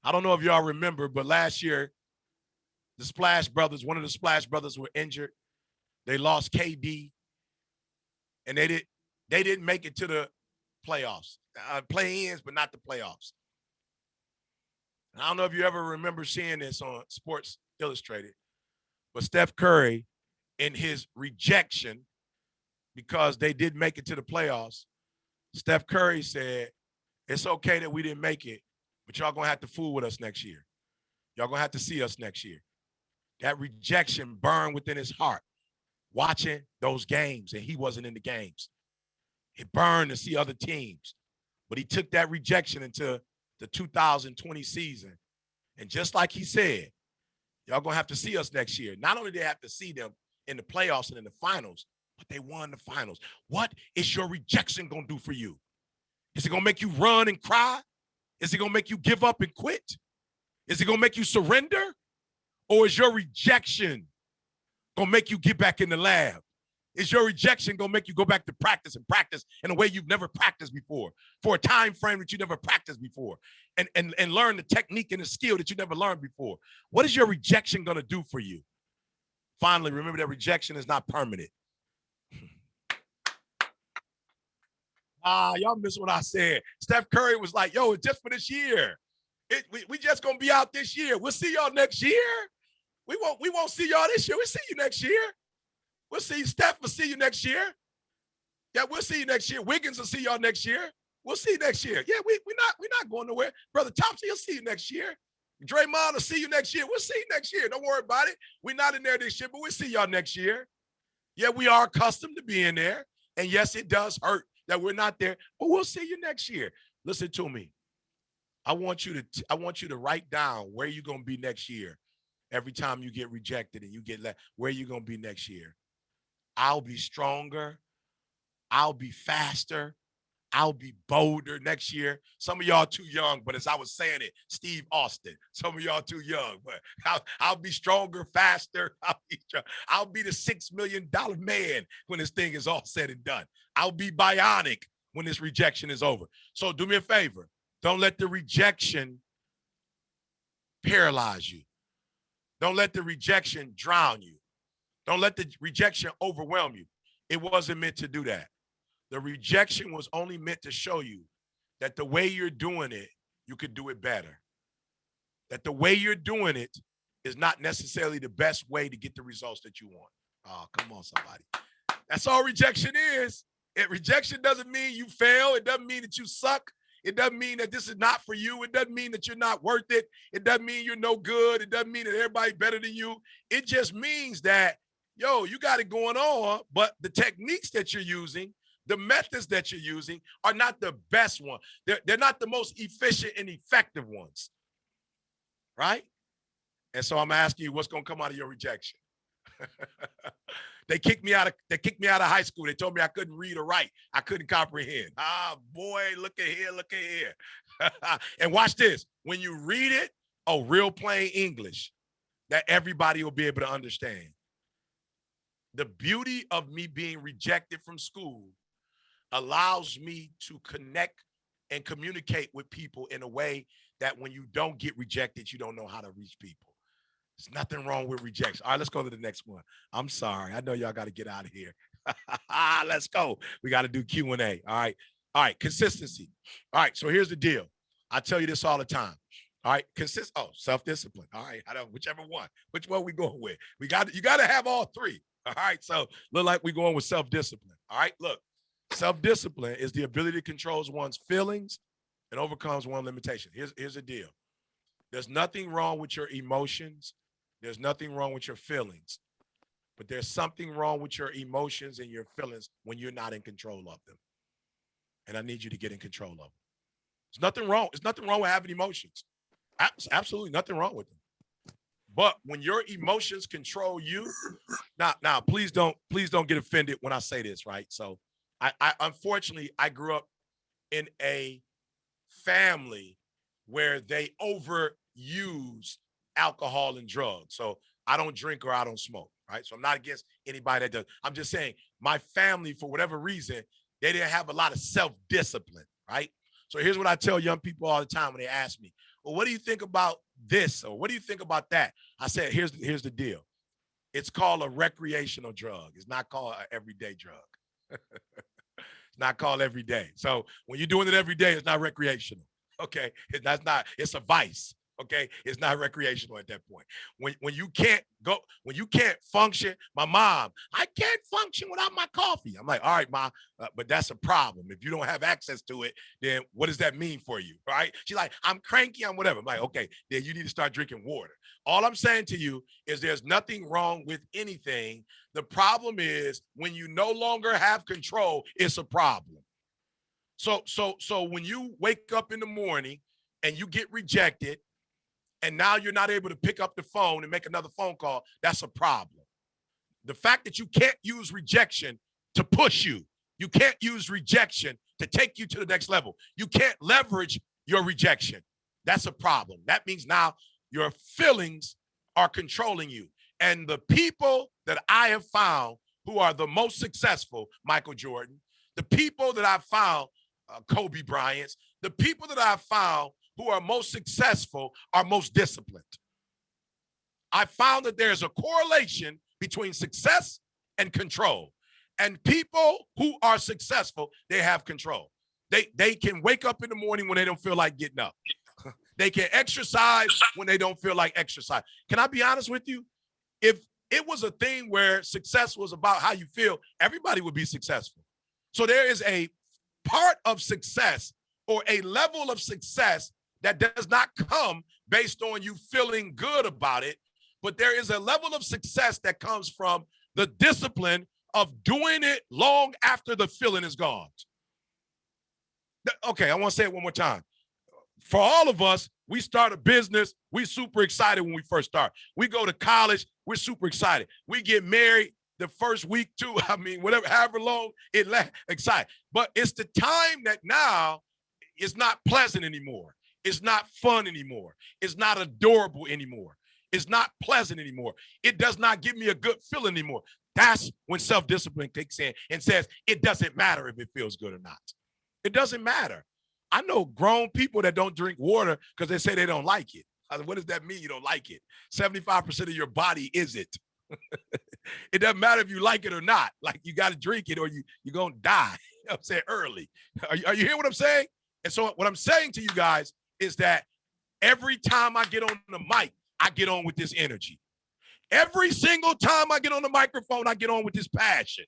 I don't know if y'all remember, but last year, the Splash Brothers, one of the Splash Brothers were injured. They lost KD, and they didn't make it to the playoffs. Play-ins, but not the playoffs. And I don't know if you ever remember seeing this on Sports Illustrated, but Steph Curry, in his rejection because they didn't make it to the playoffs, Steph Curry said, it's okay that we didn't make it, but y'all going to have to fool with us next year. Y'all going to have to see us next year. That rejection burned within his heart, watching those games, and he wasn't in the games. It burned to see other teams, but he took that rejection into the 2020 season. And just like he said, y'all going to have to see us next year. Not only did they have to see them in the playoffs and in the finals, but they won the finals. What is your rejection going to do for you? Is it going to make you run and cry? Is it going to make you give up and quit? Is it going to make you surrender? Or is your rejection going to make you get back in the lab? Is your rejection going to make you go back to practice and practice in a way you've never practiced before, for a time frame that you never practiced before, and learn the technique and the skill that you never learned before? What is your rejection going to do for you? Finally, remember that rejection is not permanent. Y'all missed what I said. Steph Curry was like, yo, it's just for this year. We just going to be out this year. We'll see y'all next year. We won't see y'all this year. We'll see you next year. We'll see you. Steph will see you next year. Yeah, we'll see you next year. Wiggins will see y'all next year. We'll see you next year. Yeah, we're not going nowhere. Brother Thompson, he'll see you next year. Draymond will see you next year. We'll see you next year. Don't worry about it. We're not in there this year, but we'll see y'all next year. Yeah, we are accustomed to being there. And yes, it does hurt that we're not there, but we'll see you next year. Listen to me. I want you to write down where you're going to be next year. Every time you get rejected and you get left, where you're going to be next year. I'll be stronger. I'll be faster. I'll be bolder next year. Some of y'all too young, but as I was saying it, Steve Austin. Some of y'all too young, but I'll be stronger, faster. I'll be the $6 million man when this thing is all said and done. I'll be bionic when this rejection is over. So do me a favor. Don't let the rejection paralyze you. Don't let the rejection drown you. Don't let the rejection overwhelm you. It wasn't meant to do that. The rejection was only meant to show you that the way you're doing it, you could do it better. That the way you're doing it is not necessarily the best way to get the results that you want. Oh, come on, somebody. That's all rejection is. Rejection doesn't mean you fail. It doesn't mean that you suck. It doesn't mean that this is not for you. It doesn't mean that you're not worth it. It doesn't mean you're no good. It doesn't mean that everybody's better than you. It just means that, yo, you got it going on, but the techniques that you're using, The methods that you're using are not the best one. They're not the most efficient and effective ones, right? And so I'm asking you, what's going to come out of your rejection? They kicked me out of high school. They told me I couldn't read or write. I couldn't comprehend. Ah, boy, look at here. And watch this. When you read it, real plain English that everybody will be able to understand. The beauty of me being rejected from school allows me to connect and communicate with people in a way that when you don't get rejected, you don't know how to reach people. There's nothing wrong with rejection. All right, let's go to the next one. I'm sorry. I know y'all got to get out of here. Let's go. We got to do Q&A. All right. Consistency. All right. So here's the deal. I tell you this all the time. All right. Self-discipline. All right. Whichever one. Which one we going with? You got to have all three. All right. So look like we're going with self-discipline. All right. Look, self-discipline is the ability to control one's feelings and overcomes one limitation. Here's the deal. There's nothing wrong with your emotions. There's nothing wrong with your feelings, but there's something wrong with your emotions and your feelings when you're not in control of them. And I need you to get in control of them. There's nothing wrong. There's nothing wrong with having emotions. Absolutely nothing wrong with them. But when your emotions control you, now please don't get offended when I say this, right? So I unfortunately I grew up in a family where they overuse alcohol and drugs. So I don't drink or I don't smoke, right? So I'm not against anybody that does. I'm just saying my family, for whatever reason, they didn't have a lot of self-discipline, right? So here's what I tell young people all the time when they ask me, well, what do you think about this? Or what do you think about that? I said, here's the deal. It's called a recreational drug. It's not called an everyday drug. It's not called every day. So when you're doing it every day, it's not recreational. Okay, it's a vice. Okay, it's not recreational at that point. When you can't function, my mom, I can't function without my coffee. I'm like, all right, Ma, but that's a problem. If you don't have access to it, then what does that mean for you, right? She's like, I'm cranky, I'm whatever. I'm like, okay, then you need to start drinking water. All I'm saying to you is there's nothing wrong with anything. The problem is when you no longer have control, it's a problem. So when you wake up in the morning and you get rejected, and now you're not able to pick up the phone and make another phone call, that's a problem. The fact that you can't use rejection to push you, you can't use rejection to take you to the next level. You can't leverage your rejection. That's a problem. That means now your feelings are controlling you. And the people that I have found who are the most successful, Michael Jordan, the people that I've found, Kobe Bryant, the people that I've found who are most successful are most disciplined. I found that there's a correlation between success and control. And people who are successful, they have control. They can wake up in the morning when they don't feel like getting up. They can exercise when they don't feel like exercise. Can I be honest with you? If it was a thing where success was about how you feel, everybody would be successful. So there is a part of success or a level of success that does not come based on you feeling good about it, but there is a level of success that comes from the discipline of doing it long after the feeling is gone. Okay, I want to say it one more time. For all of us, we start a business, we're super excited when we first start. We go to college, we're super excited. We get married the first week, too. I mean, whatever, however long it lasts, excited. But it's the time that now it's not pleasant anymore. It's not fun anymore. It's not adorable anymore. It's not pleasant anymore. It does not give me a good feeling anymore. That's when self-discipline kicks in and says, it doesn't matter if it feels good or not. It doesn't matter. I know grown people that don't drink water because they say they don't like it. I said, what does that mean you don't like it? 75% of your body is it. It doesn't matter if you like it or not. Like, you got to drink it or you're going to die. You know what I'm saying? Early. Are you hearing what I'm saying? And so what I'm saying to you guys is that every time I get on the mic, I get on with this energy. Every single time I get on the microphone, I get on with this passion.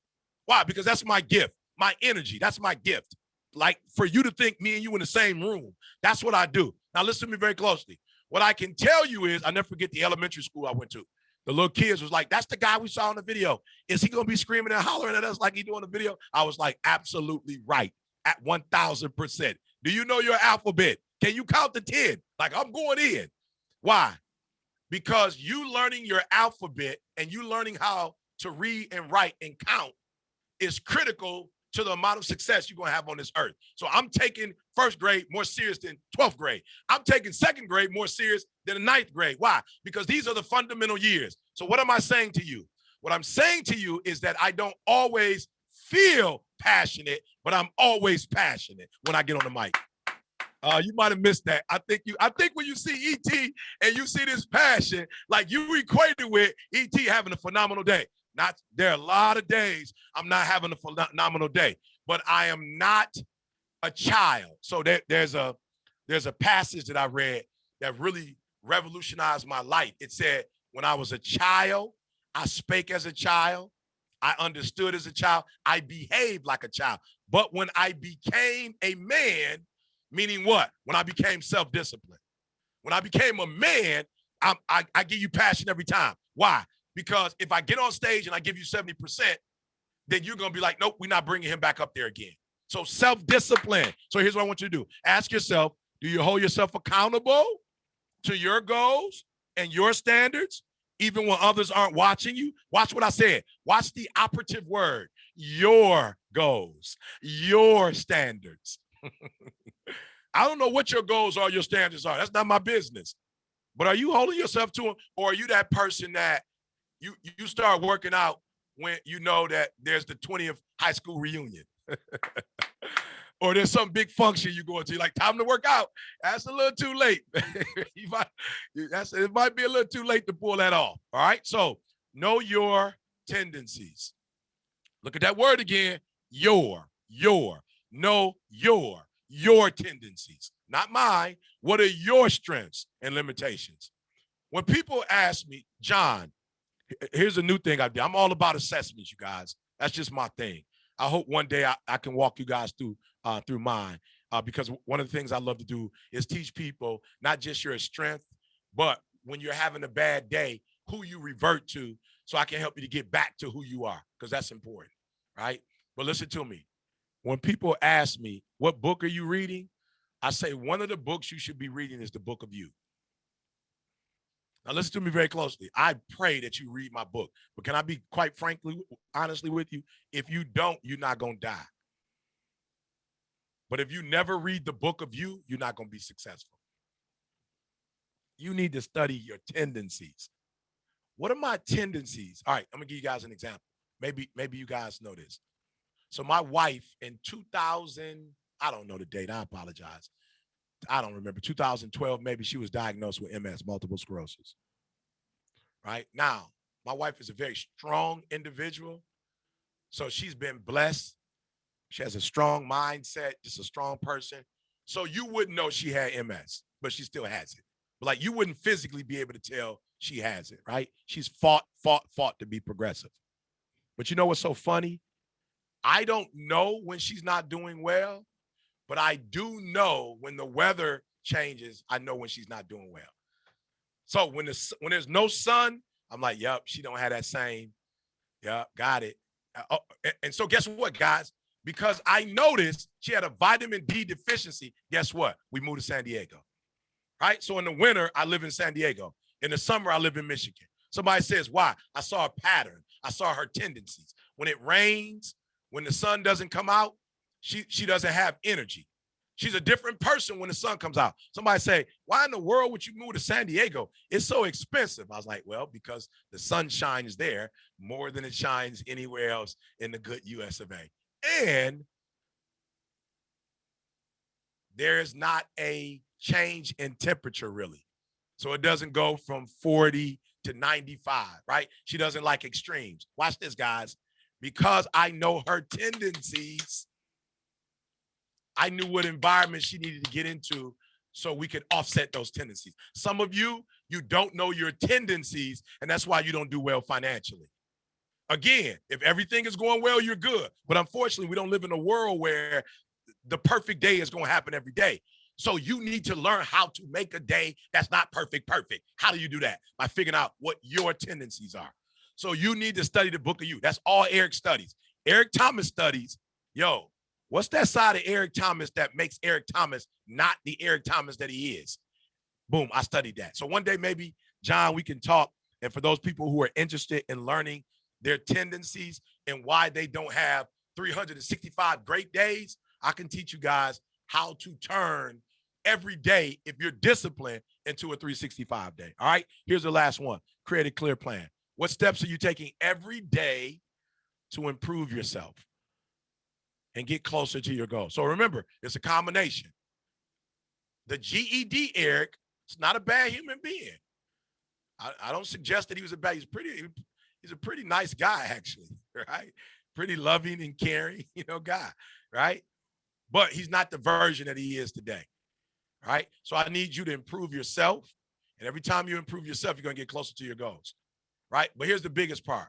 Why? Because that's my gift, my energy. That's my gift. Like, for you to think me and you in the same room, that's what I do. Now, listen to me very closely. What I can tell you is, I never forget the elementary school I went to. The little kids was like, that's the guy we saw in the video. Is he going to be screaming and hollering at us like he doing the video? I was like, absolutely right, at 1,000%. Do you know your alphabet? Can you count to 10? Like, I'm going in. Why? Because you learning your alphabet and you learning how to read and write and count is critical to the amount of success you're going to have on this earth. So I'm taking first grade more serious than 12th grade. I'm taking second grade more serious than the ninth grade. Why? Because these are the fundamental years. So what am I saying to you? What I'm saying to you is that I don't always feel passionate, but I'm always passionate when I get on the mic. You might have missed that. I think when you see ET and you see this passion, like you equate it with ET having a phenomenal day. There are a lot of days I'm not having a phenomenal day, but I am not a child. So there's a passage that I read that really revolutionized my life. It said, when I was a child, I spake as a child, I understood as a child, I behaved like a child. But when I became a man, meaning what? When I became self-disciplined. When I became a man, I give you passion every time. Why? Because if I get on stage and I give you 70%, then you're going to be like, nope, we're not bringing him back up there again. So self-discipline. So here's what I want you to do. Ask yourself, do you hold yourself accountable to your goals and your standards, even when others aren't watching you? Watch what I said. Watch the operative word, your goals, your standards. I don't know what your goals are, your standards are. That's not my business. But are you holding yourself to them, or are you that person that you start working out when you know that there's the 20th high school reunion? Or there's some big function you going to, like, time to work out. That's a little too late. It might be a little too late to pull that off. All right. So know your tendencies. Look at that word again. Know your tendencies, not mine. What are your strengths and limitations? When people ask me, John, here's a new thing I do. I'm all about assessments, you guys. That's just my thing. I hope one day I can walk you guys through mine, because one of the things I love to do is teach people not just your strength, but when you're having a bad day, who you revert to, so I can help you to get back to who you are, because that's important, right? But listen to me. When people ask me, what book are you reading? I say one of the books you should be reading is the book of you. Now listen to me very closely. I pray that you read my book, but can I be quite honestly with you? If you don't, you're not going to die. But if you never read the book of you, you're not going to be successful. You need to study your tendencies. What are my tendencies? All right, I'm going to give you guys an example. Maybe you guys know this. So my wife in 2000, I don't know the date, I apologize. I don't remember, 2012, maybe, she was diagnosed with MS, multiple sclerosis. Right? Now, my wife is a very strong individual. So she's been blessed. She has a strong mindset, just a strong person. So you wouldn't know she had MS, but she still has it. But like, you wouldn't physically be able to tell she has it, right? She's fought to be progressive. But you know what's so funny? I don't know when she's not doing well, but I do know when the weather changes, I know when she's not doing well. So when there's no sun, I'm like, yep, she don't have that same, yep, got it. And so guess what, guys? Because I noticed she had a vitamin D deficiency, guess what? We moved to San Diego, right? So in the winter, I live in San Diego. In the summer, I live in Michigan. Somebody says, why? I saw a pattern. I saw her tendencies. When it rains, when the sun doesn't come out, she doesn't have energy. She's a different person when the sun comes out. Somebody say, why in the world would you move to San Diego? It's so expensive. I was like, well, because the sunshine is there more than it shines anywhere else in the good US of A. And there is not a change in temperature, really. So it doesn't go from 40 to 95, right? She doesn't like extremes. Watch this, guys. Because I know her tendencies, I knew what environment she needed to get into so we could offset those tendencies. Some of you don't know your tendencies, and that's why you don't do well financially. Again, if everything is going well, you're good. But unfortunately, we don't live in a world where the perfect day is going to happen every day. So you need to learn how to make a day that's not perfect. How do you do that? By figuring out what your tendencies are. So you need to study the book of you. That's all Eric studies. Eric Thomas studies, yo, what's that side of Eric Thomas that makes Eric Thomas not the Eric Thomas that he is? Boom, I studied that. So one day maybe, John, we can talk. And for those people who are interested in learning their tendencies and why they don't have 365 great days, I can teach you guys how to turn every day, if you're disciplined, into a 365 day. All right, here's the last one. Create a clear plan. What steps are you taking every day to improve yourself and get closer to your goal? So remember, it's a combination. The GED, Eric, is not a bad human being. I don't suggest that he was a bad, he's a pretty nice guy, actually, right? Pretty loving and caring, guy, right? But he's not the version that he is today, right? So I need you to improve yourself. And every time you improve yourself, you're going to get closer to your goals, right? But here's the biggest part.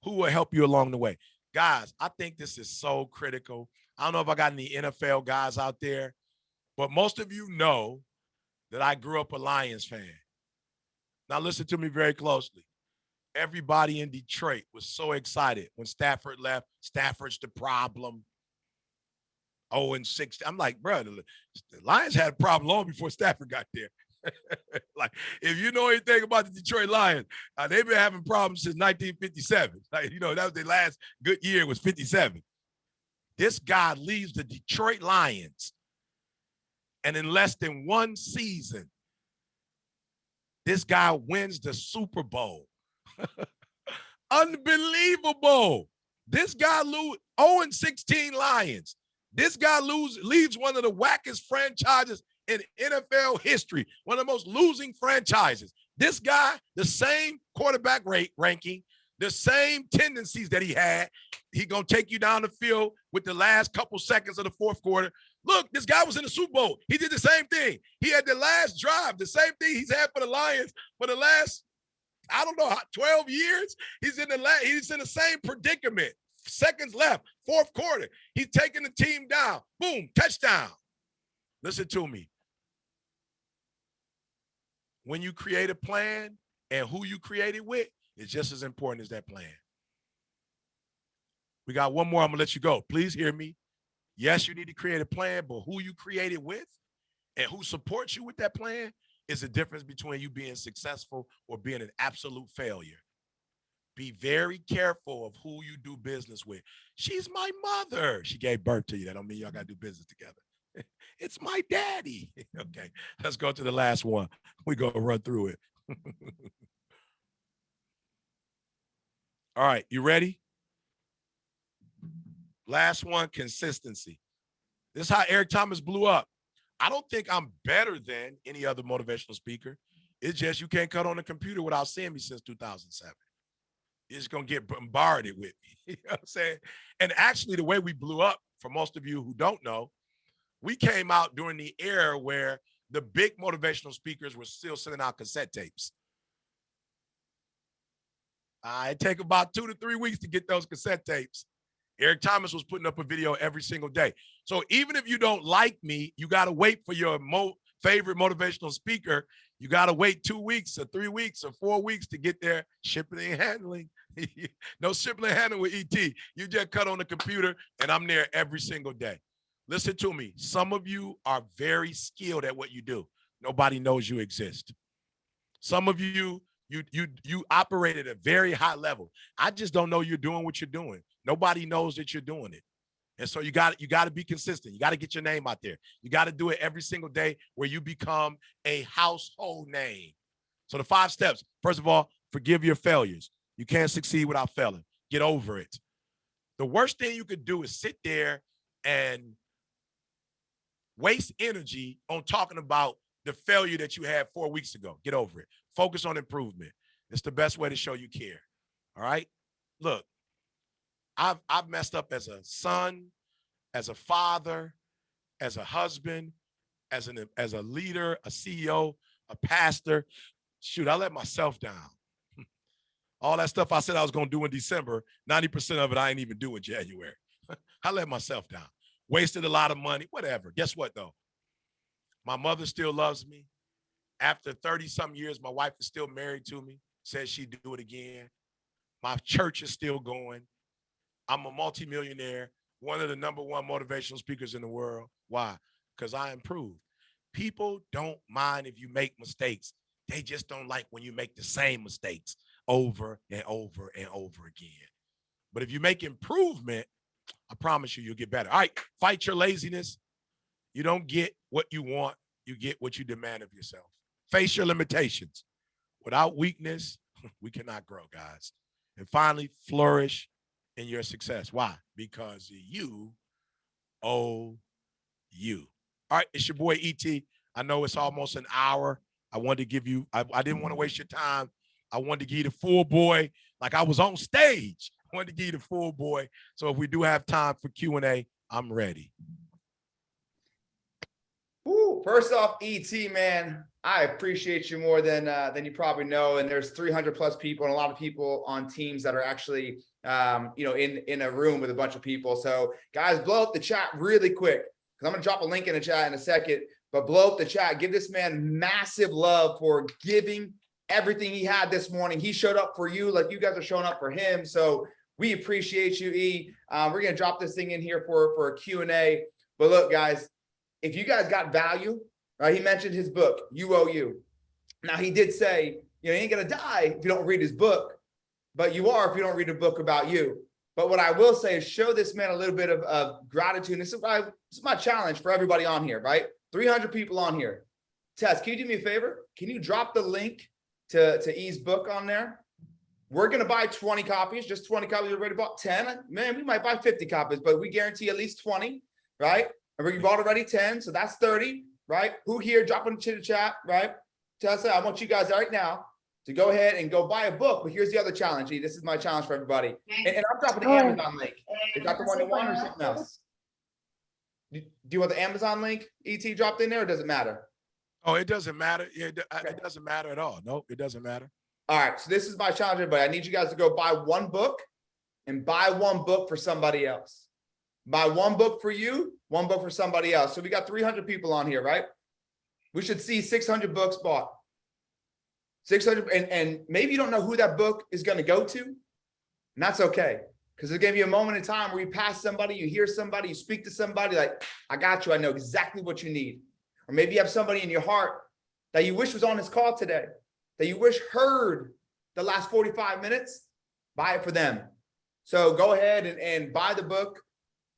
Who will help you along the way? Guys, I think this is so critical. I don't know if I got any NFL guys out there, but most of you know that I grew up a Lions fan. Now listen to me very closely. Everybody in Detroit was so excited when Stafford left. Stafford's the problem. 0-6. I'm like, bro, the Lions had a problem long before Stafford got there. Like, if you know anything about the Detroit Lions, they've been having problems since 1957. Like, that was their last good year was 57. This guy leaves the Detroit Lions, and in less than one season, this guy wins the Super Bowl. Unbelievable. This guy lose 0-16 Lions. This guy leaves one of the wackest franchises in NFL history, one of the most losing franchises. This guy, the same quarterback ranking, the same tendencies that he had. He gonna take you down the field with the last couple seconds of the fourth quarter. Look, this guy was in the Super Bowl. He did the same thing. He had the last drive, the same thing he's had for the Lions for the last, 12 years. He's in the same predicament. Seconds left, fourth quarter. He's taking the team down. Boom, touchdown. Listen to me. When you create a plan and who you create it with is just as important as that plan. We got one more. I'm going to let you go. Please hear me. Yes, you need to create a plan, but who you create it with and who supports you with that plan is the difference between you being successful or being an absolute failure. Be very careful of who you do business with. She's my mother. She gave birth to you. That don't mean y'all got to do business together. It's my daddy. Okay, let's go to the last one. We're going to run through it. All right, you ready? Last one, consistency. This is how Eric Thomas blew up. I don't think I'm better than any other motivational speaker. It's just you can't cut on the computer without seeing me since 2007. You're just going to get bombarded with me. You know what I'm saying? And actually, the way we blew up, for most of you who don't know, we came out during the era where the big motivational speakers were still sending out cassette tapes. It take about 2 to 3 weeks to get those cassette tapes. Eric Thomas was putting up a video every single day. So even if you don't like me, you got to wait for your favorite motivational speaker. You got to wait 2 weeks or 3 weeks or 4 weeks to get there. Shipping and handling. No shipping and handling with ET. You just cut on the computer and I'm there every single day. Listen to me. Some of you are very skilled at what you do. Nobody knows you exist. Some of you operate at a very high level. I just don't know you're doing what you're doing. Nobody knows that you're doing it. And so you got to be consistent. You got to get your name out there. You got to do it every single day where you become a household name. So the 5 steps, first of all, forgive your failures. You can't succeed without failing. Get over it. The worst thing you could do is sit there and waste energy on talking about the failure that you had 4 weeks ago. Get over it. Focus on improvement. It's the best way to show you care. All right? Look, I've messed up as a son, as a father, as a husband, as a leader, a CEO, a pastor. Shoot, I let myself down. All that stuff I said I was going to do in December, 90% of it I ain't even do in January. I let myself down. Wasted a lot of money, whatever. Guess what, though? My mother still loves me. After 30-something years, my wife is still married to me, says she'd do it again. My church is still going. I'm a multimillionaire, one of the #1 motivational speakers in the world. Why? Because I improved. People don't mind if you make mistakes. They just don't like when you make the same mistakes over and over and over again. But if you make improvement, I promise you'll get better. All right, fight your laziness. You don't get what you want. You get what you demand of yourself. Face your limitations. Without weakness, we cannot grow, guys. And finally, flourish in your success. Why? Because you owe you. All right, it's your boy E.T. I know it's almost an hour. I wanted to give you, I didn't want to waste your time. I wanted to give you the full boy, like I was on stage. I wanted to give you the full boy. So if we do have time for Q&A, I'm ready. Ooh, first off, ET, man, I appreciate you more than you probably know. And there's 300 plus people and a lot of people on teams that are actually, in a room with a bunch of people. So guys, blow up the chat really quick because I'm going to drop a link in the chat in a second, but blow up the chat. Give this man massive love for giving everything he had this morning. He showed up for you like you guys are showing up for him. So we appreciate you, E. We're going to drop this thing in here for a Q&A. But look, guys, if you guys got value, right? He mentioned his book, You Owe You. Now, he did say, you ain't going to die if you don't read his book, but you are if you don't read a book about you. But what I will say is show this man a little bit of gratitude. This is my challenge for everybody on here, right? 300 people on here. Tess, can you do me a favor? Can you drop the link to E's book on there? We're going to buy 20 copies, just 20 copies. We already bought 10. Man, we might buy 50 copies, but we guarantee at least 20, right? And we bought already 10, so that's 30, right? Who here, drop into the chat, right? Tessa, I want you guys right now to go ahead and go buy a book. But here's the other challenge. This is my challenge for everybody. And I'm dropping the Amazon link. Is that the one you want or something else? Do you want the Amazon link, ET, dropped in there, or does it matter? Oh, it doesn't matter. It doesn't matter at all. No, it doesn't matter. All right, so this is my challenge, everybody. I need you guys to go buy one book and buy one book for somebody else. Buy one book for you, one book for somebody else. So we got 300 people on here, right? We should see 600 books bought. 600, and maybe you don't know who that book is going to go to, and that's okay. Because there's going to be a moment in time where you pass somebody, you hear somebody, you speak to somebody like, I got you, I know exactly what you need. Or maybe you have somebody in your heart that you wish was on this call today, that you wish heard the last 45 minutes, buy it for them. So go ahead and buy the book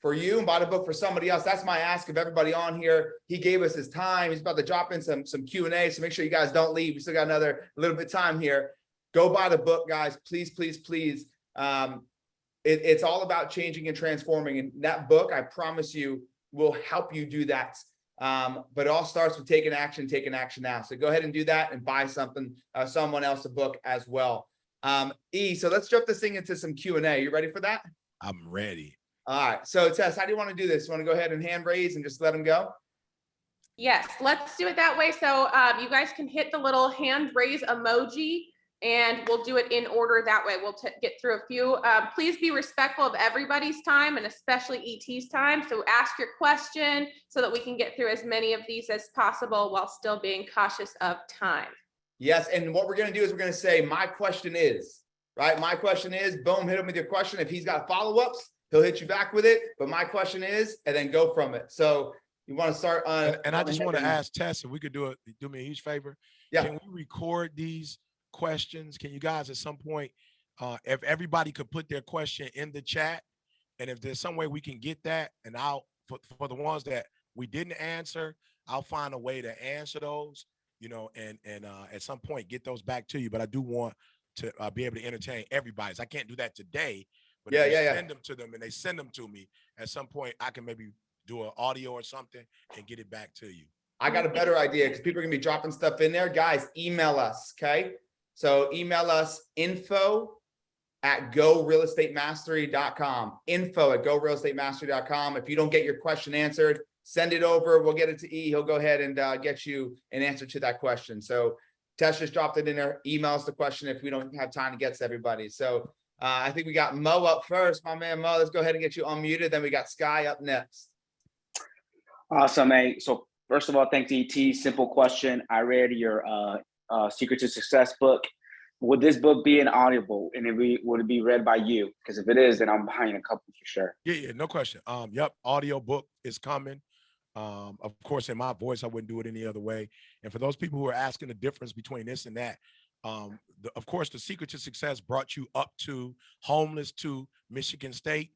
for you and buy the book for somebody else. That's my ask of everybody on here. He gave us his time. He's about to drop in some Q&A, so make sure you guys don't leave. We still got another little bit of time here. Go buy the book, guys. Please, please, please. It's all about changing and transforming. And that book, I promise you, will help you do that. But it all starts with taking action now. So go ahead and do that and buy someone else a book as well. E, so let's jump this thing into some Q&A. You ready for that? I'm ready. All right. So Tess, how do you want to do this? You want to go ahead and hand raise and just let them go? Yes, let's do it that way. So you guys can hit the little hand raise emoji and we'll do it in order that way. We'll get through a few. Please be respectful of everybody's time and especially ET's time. So ask your question so that we can get through as many of these as possible while still being cautious of time. Yes. And what we're going to do is we're going to say, my question is, right? My question is, boom, hit him with your question. If he's got follow-ups, he'll hit you back with it. But my question is, and then go from it. So you want to start on. And I just want to ask Tess if we could do me a huge favor. Yeah. Can we record these questions? Can you guys at some point, if everybody could put their question in the chat, and if there's some way we can get that, and for the ones that we didn't answer, I'll find a way to answer those, and at some point get those back to you. But I do want to be able to entertain everybody's. I can't do that today. But if you send them to them and they send them to me, at some point I can maybe do an audio or something and get it back to you. I got a better idea because people are going to be dropping stuff in there. Guys, email us, okay? So email us info@gorealestatemastery.com. info@gorealestatemastery.com. If you don't get your question answered, send it over. We'll get it to E. He'll go ahead and get you an answer to that question. So Tess just dropped it in there. Email us the question if we don't have time to get to everybody. So I think we got Mo up first. My man, Mo, let's go ahead and get you unmuted. Then we got Sky up next. Awesome, mate. So First of all, thanks, ET. Simple question. I read your Secret to Success book. Would this book be an audible, and would it be read by you? Because if it is, then I'm behind a couple for sure. Yeah, no question. Yep, audio book is coming. Of course, in my voice, I wouldn't do it any other way. And for those people who are asking the difference between this and that, of course, the Secret to Success brought you up to homeless to Michigan State.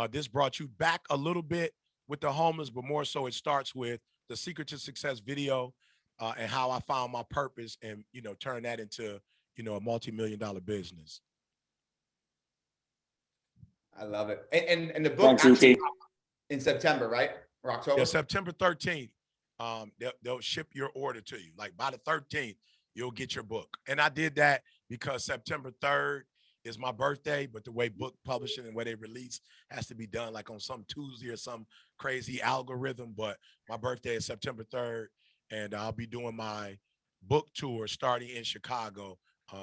This brought you back a little bit with the homeless, but more so it starts with the Secret to Success video and how I found my purpose and, turn that into, a multi-million-dollar business. I love it. And the book Thanks, actually ET. in September, right? Or October? Yeah, September 13th. They'll ship your order to you. Like by the 13th, you'll get your book. And I did that because September 3rd is my birthday, but the way book publishing and where they release has to be done like on some Tuesday or some crazy algorithm. But my birthday is September 3rd, and I'll be doing my book tour starting in Chicago,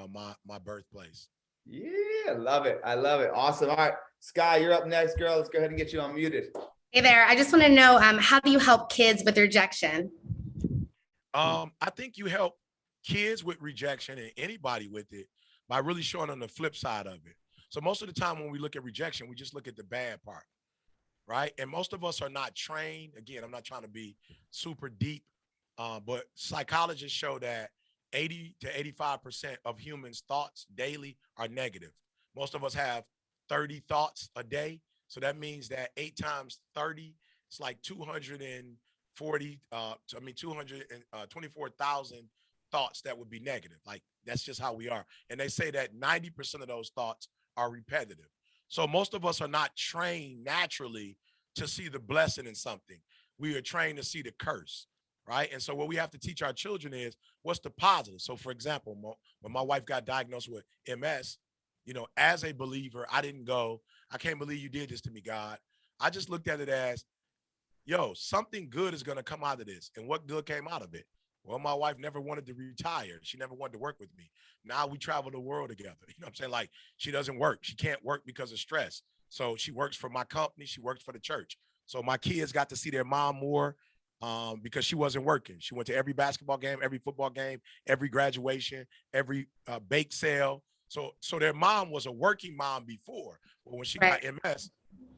my birthplace. Yeah, love it. I love it. Awesome. All right, Sky, you're up next, girl. Let's go ahead and get you unmuted. Hey there. I just want to know, how do you help kids with rejection? I think you help kids with rejection and anybody with it by really showing them the flip side of it. So most of the time when we look at rejection, we just look at the bad part, right? And most of us are not trained. Again, I'm not trying to be super deep, but psychologists show that 80 to 85% of humans' thoughts daily are negative. Most of us have 30 thoughts a day. So that means that 8 times 30, it's like 224,000 thoughts that would be negative. Like that's just how we are. And they say that 90% of those thoughts are repetitive. So most of us are not trained naturally to see the blessing in something. We are trained to see the curse. Right. And so what we have to teach our children is what's the positive. So, for example, when my wife got diagnosed with MS, as a believer, I didn't go, I can't believe you did this to me, God. I just looked at it as, something good is going to come out of this. And what good came out of it? Well, my wife never wanted to retire. She never wanted to work with me. Now we travel the world together. You know what I'm saying? Like she doesn't work. She can't work because of stress. So she works for my company. She works for the church. So my kids got to see their mom more. Because she wasn't working. She went to every basketball game, every football game, every graduation, every bake sale. So their mom was a working mom before. But when she got MS,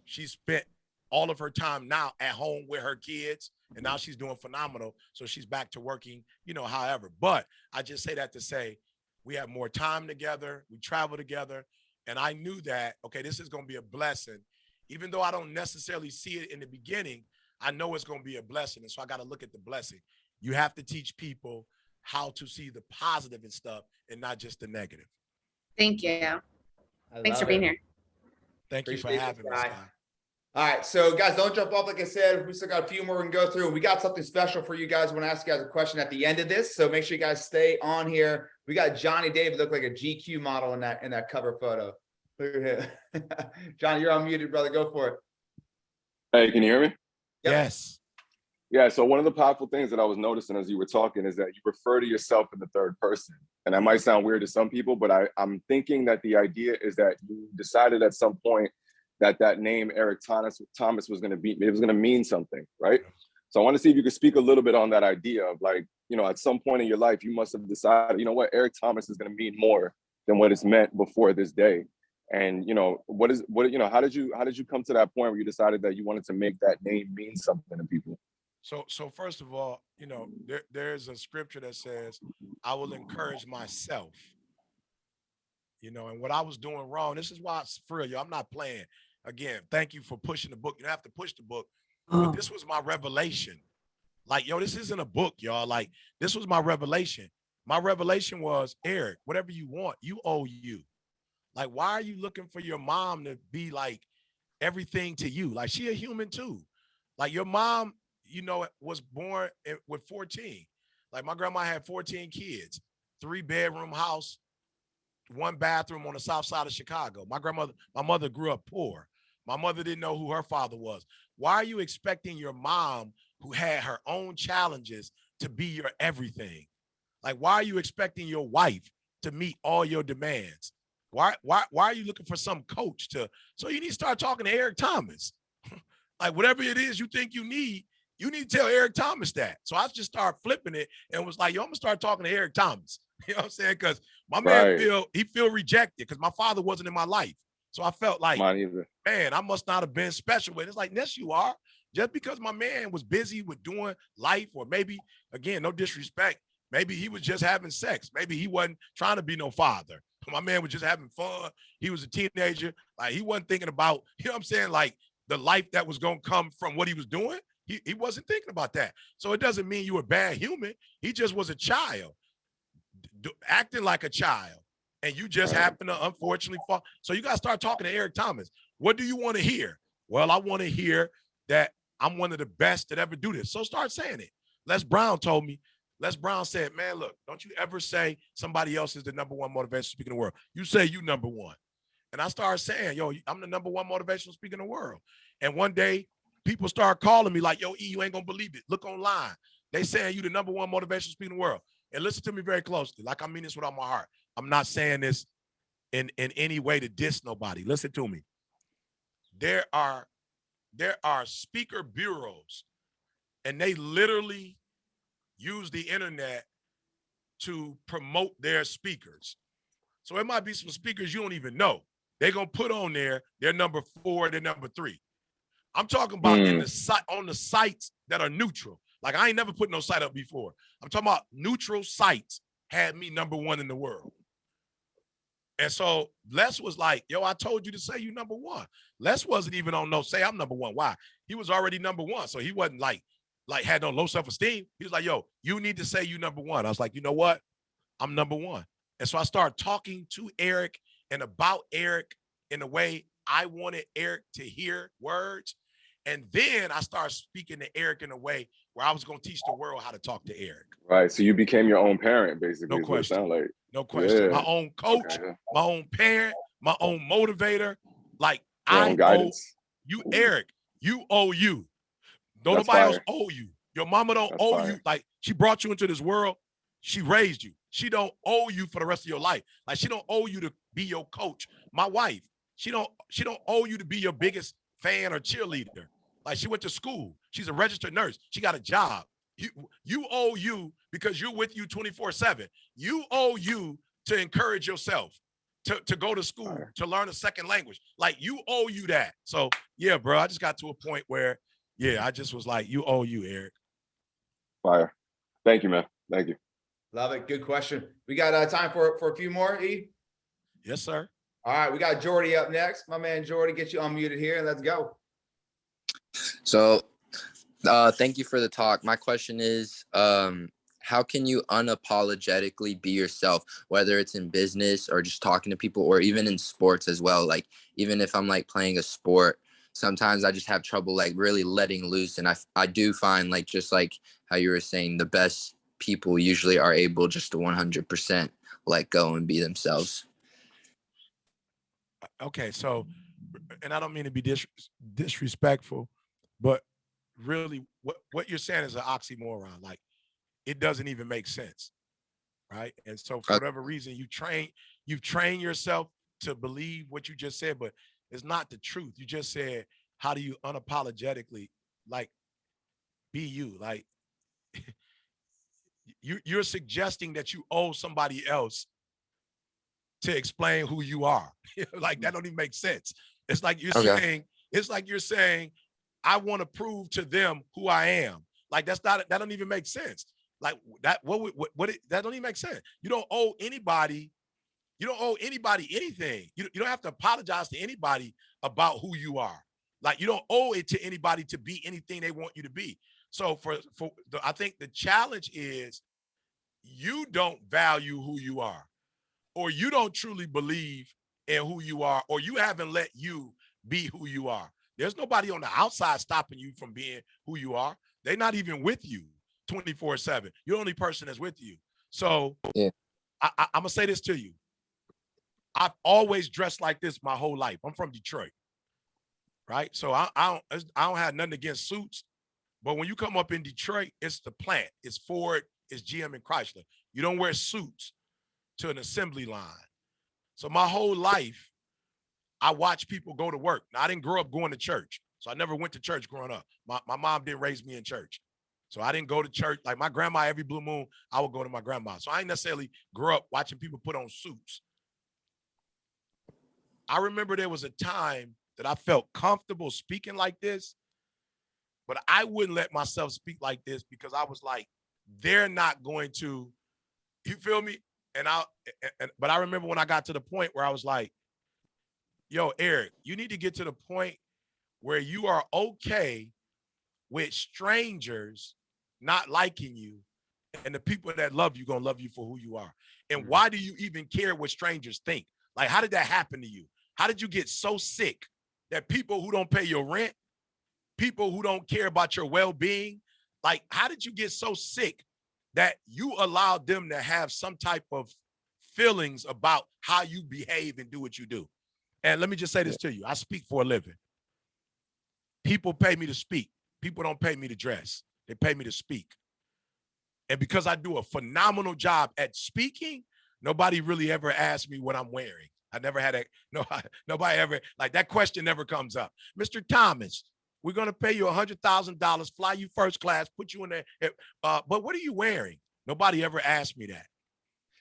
she spent all of her time now at home with her kids. And now she's doing phenomenal. So she's back to working, however. But I just say that to say we have more time together. We travel together. And I knew that, okay, this is going to be a blessing. Even though I don't necessarily see it in the beginning, I know it's going to be a blessing. And so I got to look at the blessing. You have to teach people how to see the positive and stuff and not just the negative. Thanks for being here. Thank you for having me, Sky. All right. So guys, don't jump off. Like I said, we still got a few more we can go through. We got something special for you guys. I want to ask you guys a question at the end of this. So make sure you guys stay on here. We got Johnny David look like a GQ model in that cover photo. Look at him. Johnny, you're unmuted, brother. Go for it. Hey, can you hear me? Yep. Yes. Yeah, so one of the powerful things that I was noticing as you were talking is that you refer to yourself in the third person. And that might sound weird to some people, but I'm thinking that the idea is that you decided at some point that name Eric Thomas was going to mean something, right? So I want to see if you could speak a little bit on that idea of like, at some point in your life, you must have decided, Eric Thomas is going to mean more than what it's meant before this day. And how did you come to that point where you decided that you wanted to make that name mean something to people? So first of all, there's a scripture that says, I will encourage myself. And what I was doing wrong, this is why for real, I'm not playing. Again, thank you for pushing the book. You don't have to push the book, but this was my revelation. Like, this isn't a book, y'all. Like, this was my revelation. My revelation was, Eric, whatever you want, you owe you. Like, why are you looking for your mom to be like everything to you? Like, she a human too. Like your mom, was born with 14. Like my grandma had 14 kids, 3-bedroom house, 1 bathroom on the south side of Chicago. My mother grew up poor. My mother didn't know who her father was. Why are you expecting your mom, who had her own challenges, to be your everything? Like, why are you expecting your wife to meet all your demands? Why are you looking for some coach so you need to start talking to Eric Thomas? Like whatever it is you think you need, You need to tell Eric Thomas that. So I just started flipping it and was like, yo, I'm gonna start talking to Eric Thomas. You know what I'm saying? Because my man feel rejected because my father wasn't in my life. So I felt like, Mine either. man, I must not have been special. And it's like, yes, you are. Just because my man was busy with doing life, or maybe, again, no disrespect, maybe he was just having sex. Maybe he wasn't trying to be no father. My man was just having fun. He was a teenager. Like, he wasn't thinking about, you know what I'm saying, like the life that was going to come from what he was doing. He wasn't thinking about that. So it doesn't mean you were a bad human. He just was a child, acting like a child. And you just happen to unfortunately fall. So you got to start talking to Eric Thomas. What do you want to hear? Well, I want to hear that I'm one of the best that ever do this. So start saying it. Les Brown told me, Les Brown said, man, look, don't you ever say somebody else is the number one motivational speaker in the world. You say you number one. And I started saying, yo, I'm the number one motivational speaker in the world. And one day, people start calling me like, yo, E, you ain't gonna believe it. Look online. They saying you the number one motivational speaker in the world. And listen to me very closely. Like, I mean this with all my heart. I'm not saying this in any way to diss nobody. Listen to me. There are speaker bureaus, and they literally use the internet to promote their speakers. So it might be some speakers you don't even know. They're gonna put on there, they're number 4, they're number 3. I'm talking about in the site, on the sites that are neutral. Like, I ain't never put no site up before. I'm talking about neutral sites had me number 1 in the world. And so Les was like, yo, I told you to say you number 1. Les wasn't even on no say I'm number 1. Why? He was already number 1. So he wasn't like had no low self-esteem. He was like, yo, you need to say you number 1. I was like, you know what? I'm number 1. And so I started talking to Eric and about Eric in a way I wanted Eric to hear words. And then I started speaking to Eric in a way where I was going to teach the world how to talk to Eric. Right. So you became your own parent, basically. No question. Sound like. No question. Yeah. My own coach, my own parent, my own motivator. Like, I owe you, Eric, you owe you. Don't That's nobody fire. else owe you. Your mama don't That's owe fire. you. Like, she brought you into this world. She raised you. She don't owe you for the rest of your life. Like, she don't owe you to be your coach. My wife, she don't owe you to be your biggest fan or cheerleader. Like, she went to school. She's a registered nurse. She got a job. You owe you because you're with you 24/7. You owe you to encourage yourself, to go to school, to learn a second language. Like, you owe you that. So yeah, bro, I just got to a point where, yeah, I just was like, you owe you, Eric. Fire. Thank you, man. Thank you. Love it. Good question. We got time for a few more, E? Yes, sir. All right, we got Jordy up next. My man Jordy, get you unmuted here and let's go. So thank you for the talk. My question is, how can you unapologetically be yourself, whether it's in business or just talking to people or even in sports as well? Like, even if I'm like playing a sport, sometimes I just have trouble like really letting loose. And I do find, like, just like how you were saying, the best people usually are able just to 100% let go and be themselves. Okay, so, and I don't mean to be disrespectful, but really what you're saying is an oxymoron. Like, it doesn't even make sense, right? And so for whatever reason, you've trained yourself to believe what you just said, but it's not the truth. You just said, how do you unapologetically, like, be you? Like, you're suggesting that you owe somebody else to explain who you are. Like, that don't even make sense. It's like you're saying, I want to prove to them who I am. Like, that don't even make sense. Like, that that don't even make sense. You don't owe anybody anything. You don't have to apologize to anybody about who you are. Like, you don't owe it to anybody to be anything they want you to be. So I think the challenge is, you don't value who you are, or you don't truly believe in who you are, or you haven't let you be who you are. There's nobody on the outside stopping you from being who you are. They're not even with you 24/7. You're the only person that's with you. So yeah. I'm gonna say this to you. I've always dressed like this my whole life. I'm from Detroit, right? So I don't have nothing against suits, but when you come up in Detroit, it's the plant. It's Ford, it's GM and Chrysler. You don't wear suits to an assembly line. So my whole life, I watch people go to work. Now, I didn't grow up going to church. So I never went to church growing up. My mom didn't raise me in church. So I didn't go to church. Like my grandma, every blue moon, I would go to my grandma. So I ain't necessarily grew up watching people put on suits. I remember there was a time that I felt comfortable speaking like this, but I wouldn't let myself speak like this because I was like, they're not going to, you feel me? But I remember when I got to the point where I was like, yo, Eric, you need to get to the point where you are okay with strangers not liking you, and the people that love you gonna love you for who you are. And why do you even care what strangers think? Like, how did that happen to you? How did you get so sick that people who don't pay your rent, people who don't care about your well-being, like, how did you get so sick that you allowed them to have some type of feelings about how you behave and do what you do? And let me just say this to you. I speak for a living. People pay me to speak. People don't pay me to dress. They pay me to speak. And because I do a phenomenal job at speaking, nobody really ever asked me what I'm wearing. I never had nobody ever, like, that question never comes up. Mr. Thomas, we're going to pay you $100,000, fly you first class, put you in there. But what are you wearing? Nobody ever asked me that.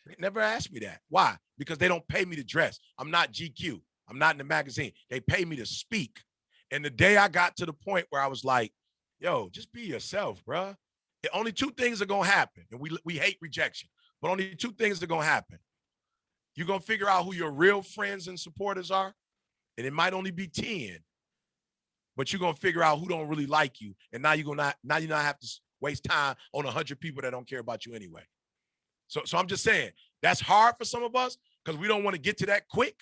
They never asked me that. Why? Because they don't pay me to dress. I'm not GQ. I'm not in the magazine. They pay me to speak. And the day I got to the point where I was like, yo, just be yourself, bruh. Only two things are going to happen. And we hate rejection, but only two things are going to happen. You're going to figure out who your real friends and supporters are. And it might only be 10, but you're going to figure out who don't really like you. And now you're not have to waste time on 100 people that don't care about you anyway. So I'm just saying that's hard for some of us because we don't want to get to that quick.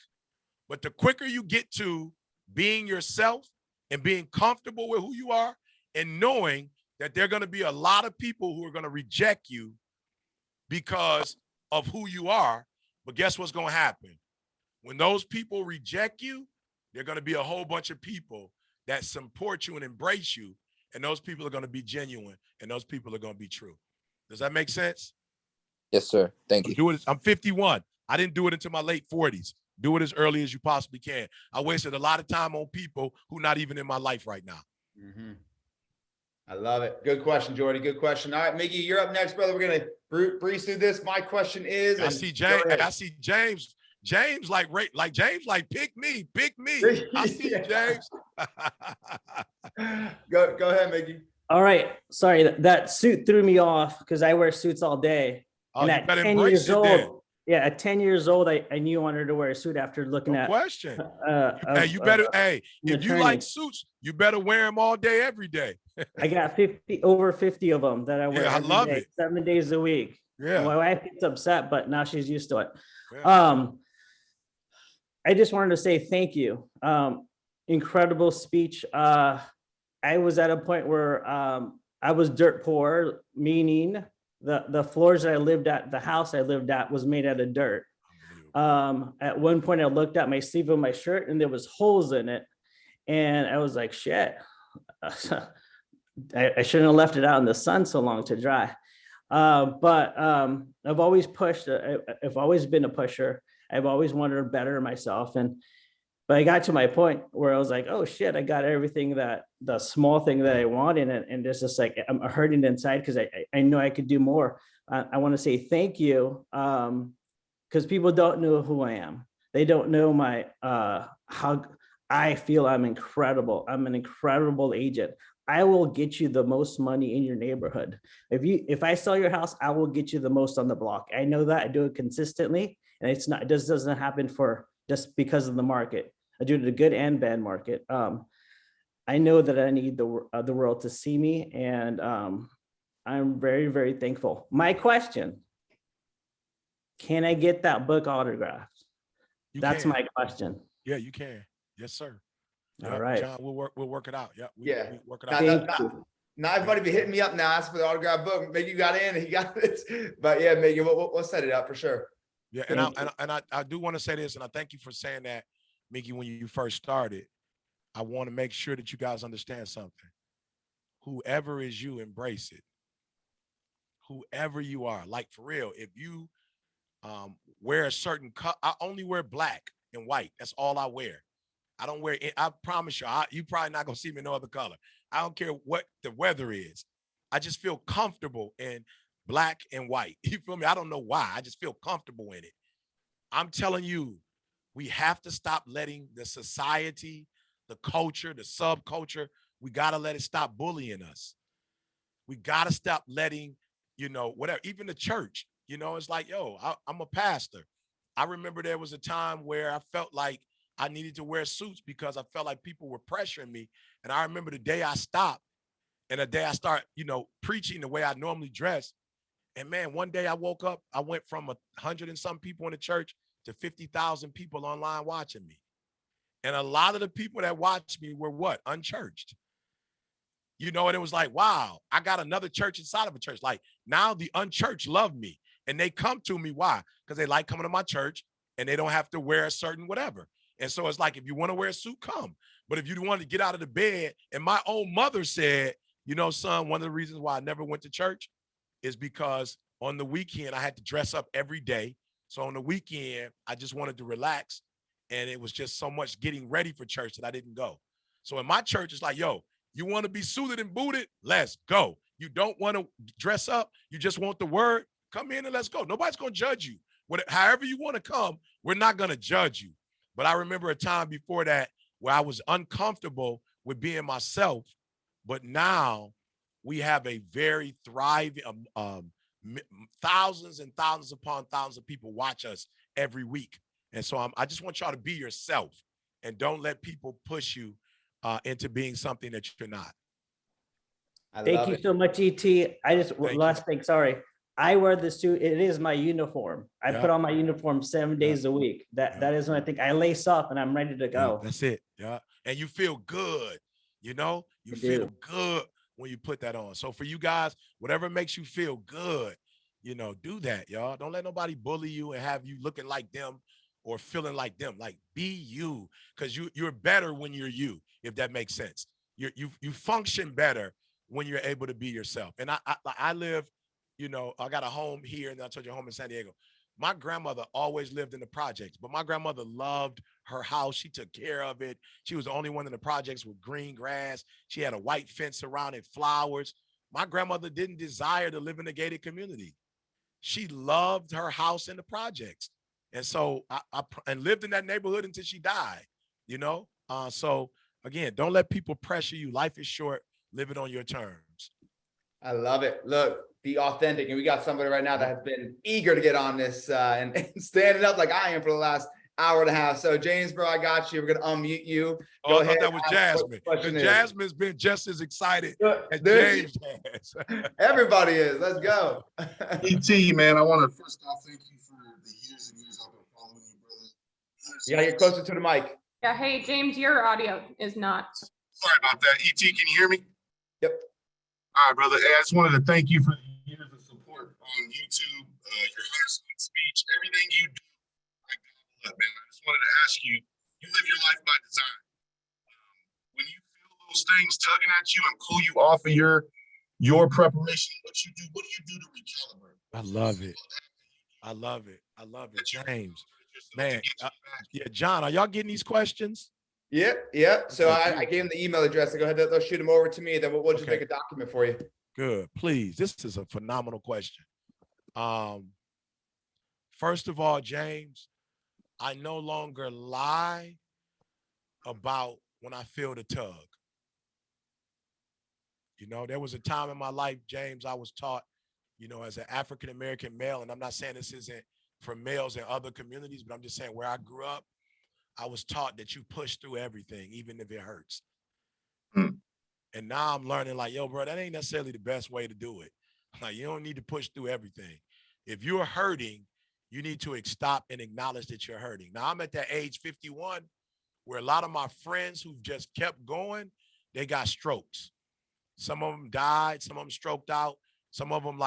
But the quicker you get to being yourself and being comfortable with who you are and knowing that there are going to be a lot of people who are going to reject you because of who you are. But guess what's going to happen? When those people reject you, there are going to be a whole bunch of people that support you and embrace you. And those people are going to be genuine. And those people are going to be true. Does that make sense? Yes, sir. Thank you. I'm 51. I didn't do it until my late 40s. Do it as early as you possibly can. I wasted a lot of time on people who are not even in my life right now. Mm-hmm. I love it. Good question, Jordy. Good question. All right, Mickey, you're up next, brother. We're going to breeze through this. My question is, I see James. James like James like pick me. I see you, James. Go ahead, Mickey. All right. Sorry, that suit threw me off because I wear suits all day. Oh, and you at better 10 embrace years it old, then. yeah, at 10 years old, I knew I wanted to wear a suit after looking No at. question. Hey, you better. If you like suits, you better wear them all day, every day. I got over 50 of them that I wear. Yeah, I love it. 7 days a week. Yeah. My wife gets upset, but now she's used to it. Yeah. I just wanted to say thank you. Incredible speech. I was at a point where I was dirt poor, meaning the floors that I lived at, the house I lived at was made out of dirt. At one point I looked at my sleeve of my shirt and there was holes in it. And I was like, shit, I shouldn't have left it out in the sun so long to dry. But I've always pushed, I've always been a pusher. I've always wanted to better myself. But I got to my point where I was like, oh shit, I got everything the small thing that I wanted. And it's just like, I'm hurting inside because I know I could do more. I want to say thank you because people don't know who I am. They don't know how I feel I'm incredible. I'm an incredible agent. I will get you the most money in your neighborhood. If I sell your house, I will get you the most on the block. I know that. I do it consistently, and it doesn't happen for just because of the market. I do it a good and bad market. I know that I need the world to see me, and I'm very, very thankful. My question: can I get that book autographed? That's my question. Yeah, you can. Yes, sir. All right, John, we'll work it out. Yeah, we work it out. Now everybody be hitting me up now, asking for the autograph book. Maybe you got in and he got this, but yeah, maybe we'll set it up for sure. Yeah, and I do want to say this, and I thank you for saying that, Mickey. When you first started, I want to make sure that you guys understand something. Whoever is you, embrace it. Whoever you are, like for real. If you wear a certain cut, I only wear black and white. That's all I wear. I don't wear it. I promise you, you probably not gonna see me in no other color. I don't care what the weather is. I just feel comfortable in black and white. You feel me? I don't know why. I just feel comfortable in it. I'm telling you, we have to stop letting the society, the culture, the subculture, we got to let it stop bullying us. We got to stop letting, whatever, even the church, it's like, yo, I'm a pastor. I remember there was a time where I felt like I needed to wear suits because I felt like people were pressuring me. And I remember the day I stopped and the day I start, preaching the way I normally dress. And man, one day I woke up, I went from 100 and some people in the church to 50,000 people online watching me. And a lot of the people that watched me were what? Unchurched. And it was like, wow, I got another church inside of a church. Like now the unchurched love me and they come to me. Why? Because they like coming to my church and they don't have to wear a certain whatever. And so it's like, if you want to wear a suit, come. But if you want to get out of the bed, and my own mother said, son, one of the reasons why I never went to church is because on the weekend, I had to dress up every day. So on the weekend, I just wanted to relax. And it was just so much getting ready for church that I didn't go. So in my church, it's like, yo, you want to be suited and booted? Let's go. You don't want to dress up. You just want the word. Come in and let's go. Nobody's going to judge you. However you want to come, we're not going to judge you. But I remember a time before that where I was uncomfortable with being myself. But now we have a very thriving, thousands and thousands upon thousands of people watch us every week. And so I just want y'all to be yourself and don't let people push you into being something that you're not. Thank you so much, ET. Last thing, sorry. I wear the suit. It is my uniform. I put on my uniform 7 days a week. That is when I think I lace up and I'm ready to go. Yeah, that's it. Yeah. And you feel good. You feel good when you put that on. So for you guys, whatever makes you feel good, do that, y'all. Don't let nobody bully you and have you looking like them or feeling like them. Like, be you, because you're better when you're you, if that makes sense. You function better when you're able to be yourself. And I live, I got a home here, and I told you a home in San Diego. My grandmother always lived in the projects, but my grandmother loved her house. She took care of it. She was the only one in the projects with green grass. She had a white fence around it, flowers. My grandmother didn't desire to live in a gated community. She loved her house in the projects. And so I lived in that neighborhood until she died, So again, don't let people pressure you. Life is short. Live it on your terms. I love it. Look, be authentic. And we got somebody right now that has been eager to get on this and standing up like I am for the last hour and a half. So James, bro, I got you. We're going to unmute you. Go ahead. That was Jasmine. Jasmine's been just as excited as James has. Everybody is. Let's go. ET, man, I want to first off thank you for the years and years I've been following you, brother. You got to get closer to the mic. Yeah. Hey, James, your audio is not. Sorry about that. ET, can you hear me? Yep. All right, brother. Hey, I just wanted to thank you for the years of support on YouTube, your high speech, everything you do. Man, I just wanted to ask you, you live your life by design. When you feel those things tugging at you and pull you off of your preparation, what do you do to recalibrate? I love it. I love it. I love it, James. Man, yeah, John, are y'all getting these questions? Yep. So I gave him the email address. So go ahead, they'll shoot them over to me. Then we'll just make a document for you. Good. Please. This is a phenomenal question. First of all, James, I no longer lie about when I feel the tug. There was a time in my life, James, I was taught, as an African-American male, and I'm not saying this isn't for males in other communities, but I'm just saying where I grew up, I was taught that you push through everything, even if it hurts. And now I'm learning like, yo, bro, that ain't necessarily the best way to do it. Like, you don't need to push through everything. If you're hurting, you need to stop and acknowledge that you're hurting. Now I'm at that age 51 where a lot of my friends who've just kept going, they got strokes. Some of them died, some of them stroked out, some of them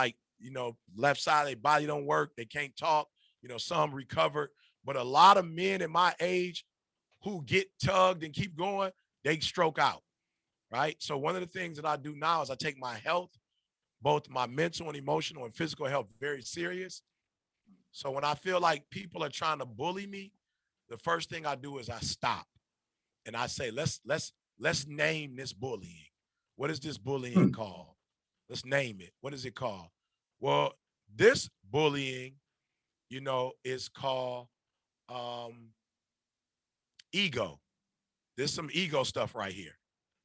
left side of their body don't work, they can't talk, some recovered. But a lot of men in my age who get tugged and keep going, they stroke out, right? So one of the things that I do now is I take my health, both my mental and emotional and physical health, very serious. So when I feel like people are trying to bully me, the first thing I do is I stop. and I say, let's name this bullying. What is this bullying called? Let's name it. What is it called? Well, this bullying, you know, is called ego. There's some ego stuff right here,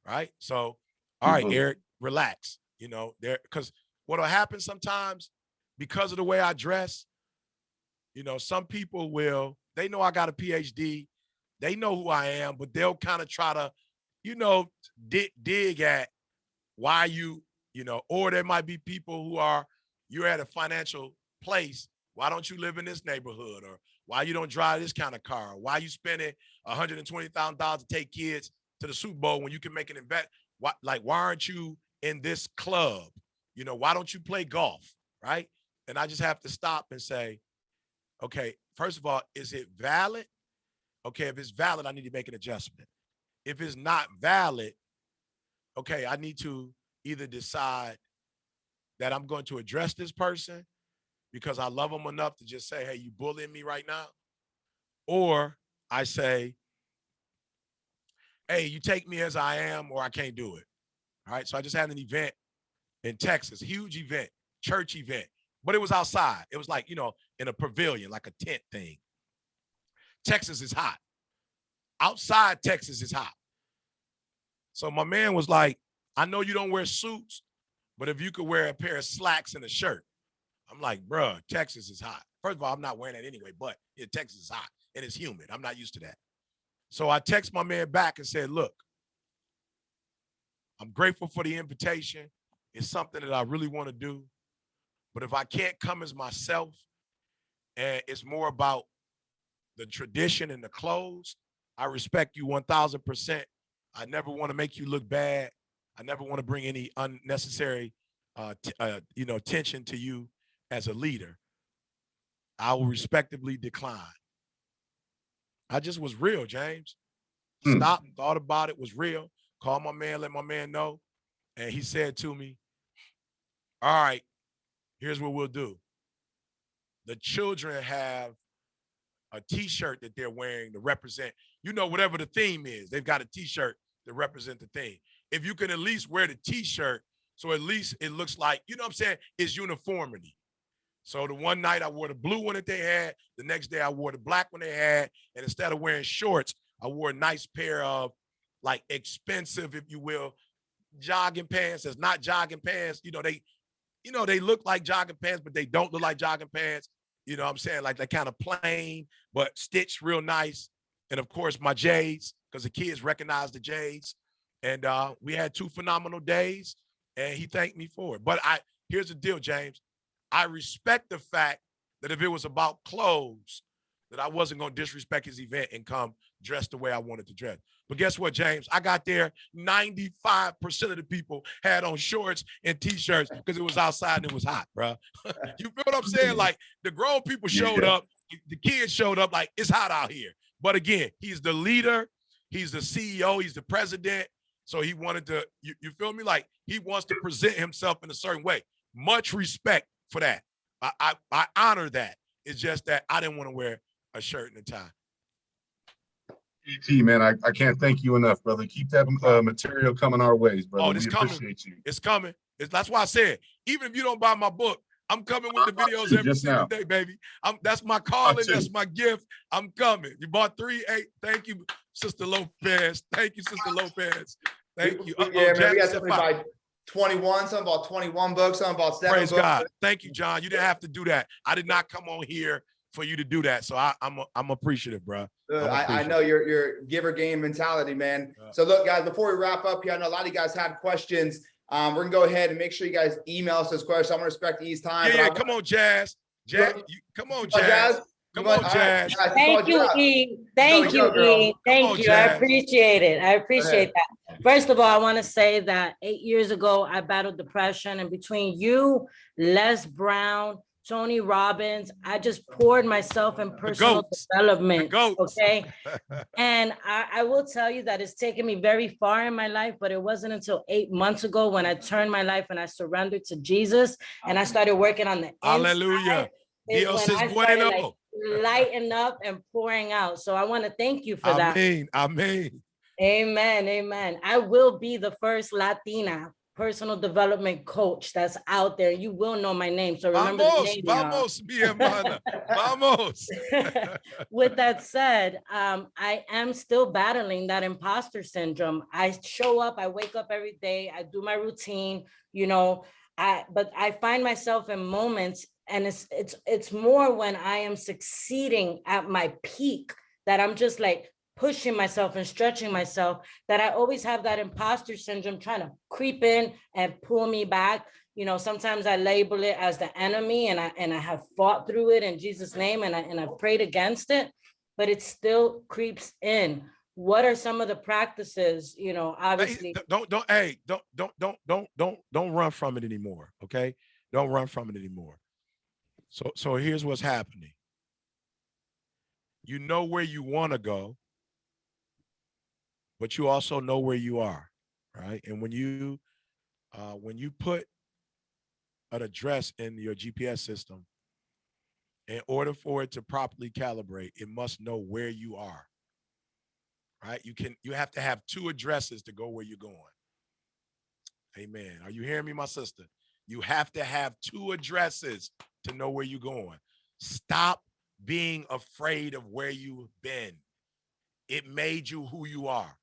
right? So, all right, Eric, relax. You know, because what'll happen sometimes, because of the way I dress, you know, some people they know I got a PhD, they know who I am, but they'll kind of try to, you know, dig at why you know, or there might be people you're at a financial place. Why don't you live in this neighborhood? Or why you don't drive this kind of car? Why you spending $120,000 to take kids to the Super Bowl when you can make an investment? Why aren't you in this club? You know, why don't you play golf? Right? And I just have to stop and say, okay, first of all, is it valid? Okay, if it's valid, I need to make an adjustment. If it's not valid, okay, I need to either decide that I'm going to address this person because I love them enough to just say, hey, you bullying me right now. Or I say, hey, you take me as I am or I can't do it. All right, so I just had an event in Texas, huge event, church event, but it was outside. It was like, you know, in a pavilion, like a tent thing. Texas is hot. Outside Texas is hot. So my man was like, I know you don't wear suits, but if you could wear a pair of slacks and a shirt. I'm like, bruh, Texas is hot. First of all, I'm not wearing that anyway, but yeah, Texas is hot and it's humid. I'm not used to that. So I text my man back and said, look, I'm grateful for the invitation. It's something that I really want to do. But if I can't come as myself and it's more about the tradition and the clothes, I respect you 1,000%. I never want to make you look bad. I never want to bring any unnecessary, tension to you as a leader. I will respectably decline. I just was real, James. Stopped, thought about it, was real. Called my man, let my man know. And he said to me, all right, here's what we'll do. The children have a T-shirt that they're wearing to represent, you know, whatever the theme is. They've got a T-shirt to represent the theme. If you can at least wear the T-shirt, so at least it looks like, you know what I'm saying, it's uniformity. So the one night I wore the blue one that they had. The next day I wore the black one they had. And instead of wearing shorts, I wore a nice pair of like expensive, if you will, jogging pants. That's not jogging pants. They look like jogging pants, but they don't look like jogging pants. You know what I'm saying? Like they're kind of plain, but stitched real nice. And of course, my J's, because the kids recognize the J's. And we had 2 phenomenal days, and he thanked me for it. But here's the deal, James. I respect the fact that if it was about clothes, that I wasn't going to disrespect his event and come dressed the way I wanted to dress. But guess what, James? I got there, 95% of the people had on shorts and T-shirts because it was outside and it was hot, bro. You feel what I'm saying? Like, the grown people showed up, the kids showed up, like, it's hot out here. But again, he's the leader, he's the CEO, he's the president. So he wanted to, you feel me? Like, he wants to present himself in a certain way. Much respect for that. I honor that. It's just that I didn't want to wear a shirt and a tie. ET, man, I can't thank you enough, brother. Keep that material coming our ways, brother. It's we coming. Appreciate you. It's coming. That's why I said, even if you don't buy my book, I'm coming with the videos every single day, baby. That's my calling. That's my gift. I'm coming. You bought 3, 8. Thank you, Sister Lopez. Thank you, Sister Lopez. Thank you. Yeah, man, we got something by 21, something about 21 books, something about 7 Praise books. God. Thank you, John. You didn't have to do that. I did not come on here for you to do that. So I'm appreciative, bro. I know your giver game mentality, man. So look, guys, before we wrap up here, I know a lot of you guys had questions. We're gonna go ahead and make sure you guys email us those questions. I'm gonna respect E's time. Yeah, come on, Jazz. Come on, Jazz. Come on, Jazz. Thank you, E. Thank you, E. Thank you. I appreciate it. I appreciate that. First of all, I want to say that 8 years ago, I battled depression, and between you, Les Brown, Tony Robbins, I just poured myself in personal development. Okay. And I will tell you that it's taken me very far in my life, but it wasn't until 8 months ago when I turned my life and I surrendered to Jesus and I started working on the Hallelujah. Dios es bueno. Lighten up and pouring out. So I want to thank you for that. Amen. Amen. Amen. I will be the first Latina personal development coach that's out there. You will know my name. So remember the name, y'all. Vamos, mi hermana. Vamos. With that said, I am still battling that imposter syndrome. I show up, I wake up every day, I do my routine, you know, but I find myself in moments, and it's more when I am succeeding at my peak that I'm just like pushing myself and stretching myself, that I always have that imposter syndrome trying to creep in and pull me back. You know, sometimes I label it as the enemy, and I have fought through it in Jesus' name, and I've prayed against it, but it still creeps in. What are some of the practices? You know, obviously. Don't run from it anymore. Okay, don't run from it anymore. So here's what's happening. You know where you want to go, but you also know where you are, right? And when you put an address in your GPS system, in order for it to properly calibrate, it must know where you are, right? You have to have two addresses to go where you're going. Amen. Are you hearing me, my sister? You have to have two addresses to know where you're going. Stop being afraid of where you've been. It made you who you are.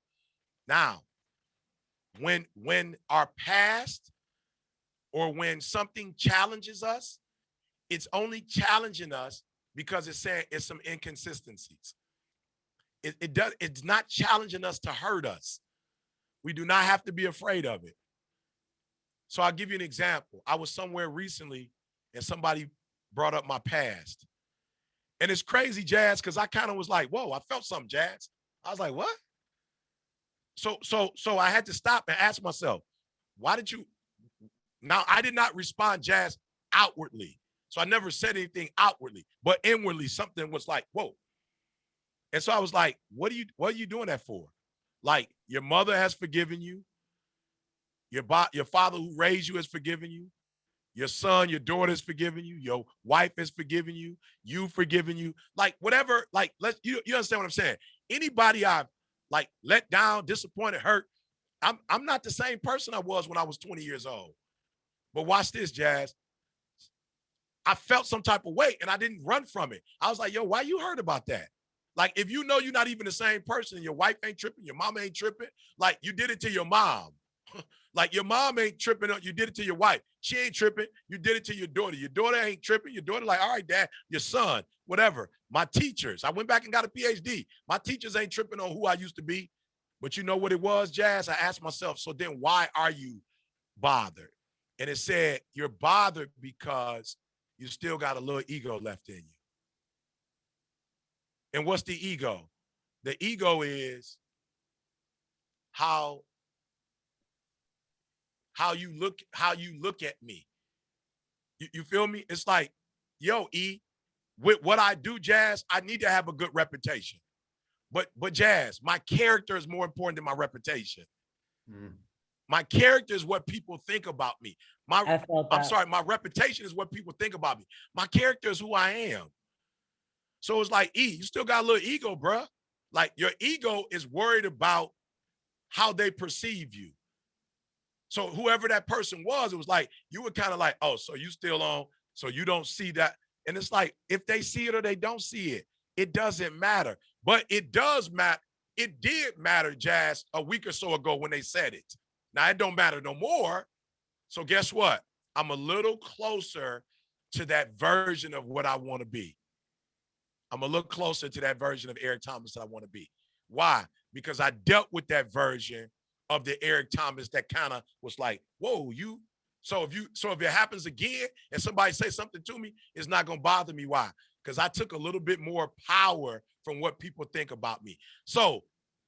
Now, when our past or when something challenges us, it's only challenging us because it's saying it's some inconsistencies. It's not challenging us to hurt us. We do not have to be afraid of it. So I'll give you an example. I was somewhere recently and somebody brought up my past. And it's crazy, Jazz, because I kind of was like, whoa, I felt something, Jazz. I was like, what? So I had to stop and ask myself, why did you? Now, I did not respond, Jazz, outwardly. So I never said anything outwardly, but inwardly something was like, whoa. And so I was like, what are you doing that for? Like, your mother has forgiven you. Your father who raised you has forgiven you. Your son, your daughter has forgiven you. Your wife has forgiven you. You've forgiven you. Like, whatever, like, you understand what I'm saying? Anybody I've like let down, disappointed, hurt, I'm not the same person I was when I was 20 years old. But watch this, Jazz. I felt some type of way and I didn't run from it. I was like, yo, why you hurt about that? Like, if you know you're not even the same person and your wife ain't tripping, your mom ain't tripping, like you did it to your mom. Like, your mom ain't tripping, you did it to your wife. She ain't tripping, you did it to your daughter. Your daughter ain't tripping, your daughter like, all right, dad, your son, whatever. My teachers, I went back and got a PhD. My teachers ain't tripping on who I used to be. But you know what it was, Jazz? I asked myself, so then why are you bothered? And it said, you're bothered because you still got a little ego left in you. And what's the ego? The ego is how you look at me. You feel me? It's like, yo, E, with what I do, Jazz, I need to have a good reputation. But Jazz, my character is more important than my reputation. Mm. My character is what people think about me. I'm sorry, my reputation is what people think about me. My character is who I am. So it's like, E, you still got a little ego, bruh. Like, your ego is worried about how they perceive you. So whoever that person was, it was like, you were kind of like, oh, so you still on, so you don't see that. And it's like, if they see it or they don't see it, it doesn't matter. But it does matter. It did matter, Jazz, a week or so ago when they said it. Now it don't matter no more. So guess what? I'm a little closer to that version of what I want to be. I'm a little closer to that version of Eric Thomas that I want to be. Why? Because I dealt with that version of the Eric Thomas that kind of was like, whoa, you. So if it happens again and somebody say something to me, it's not going to bother me. Why? Because I took a little bit more power from what people think about me. So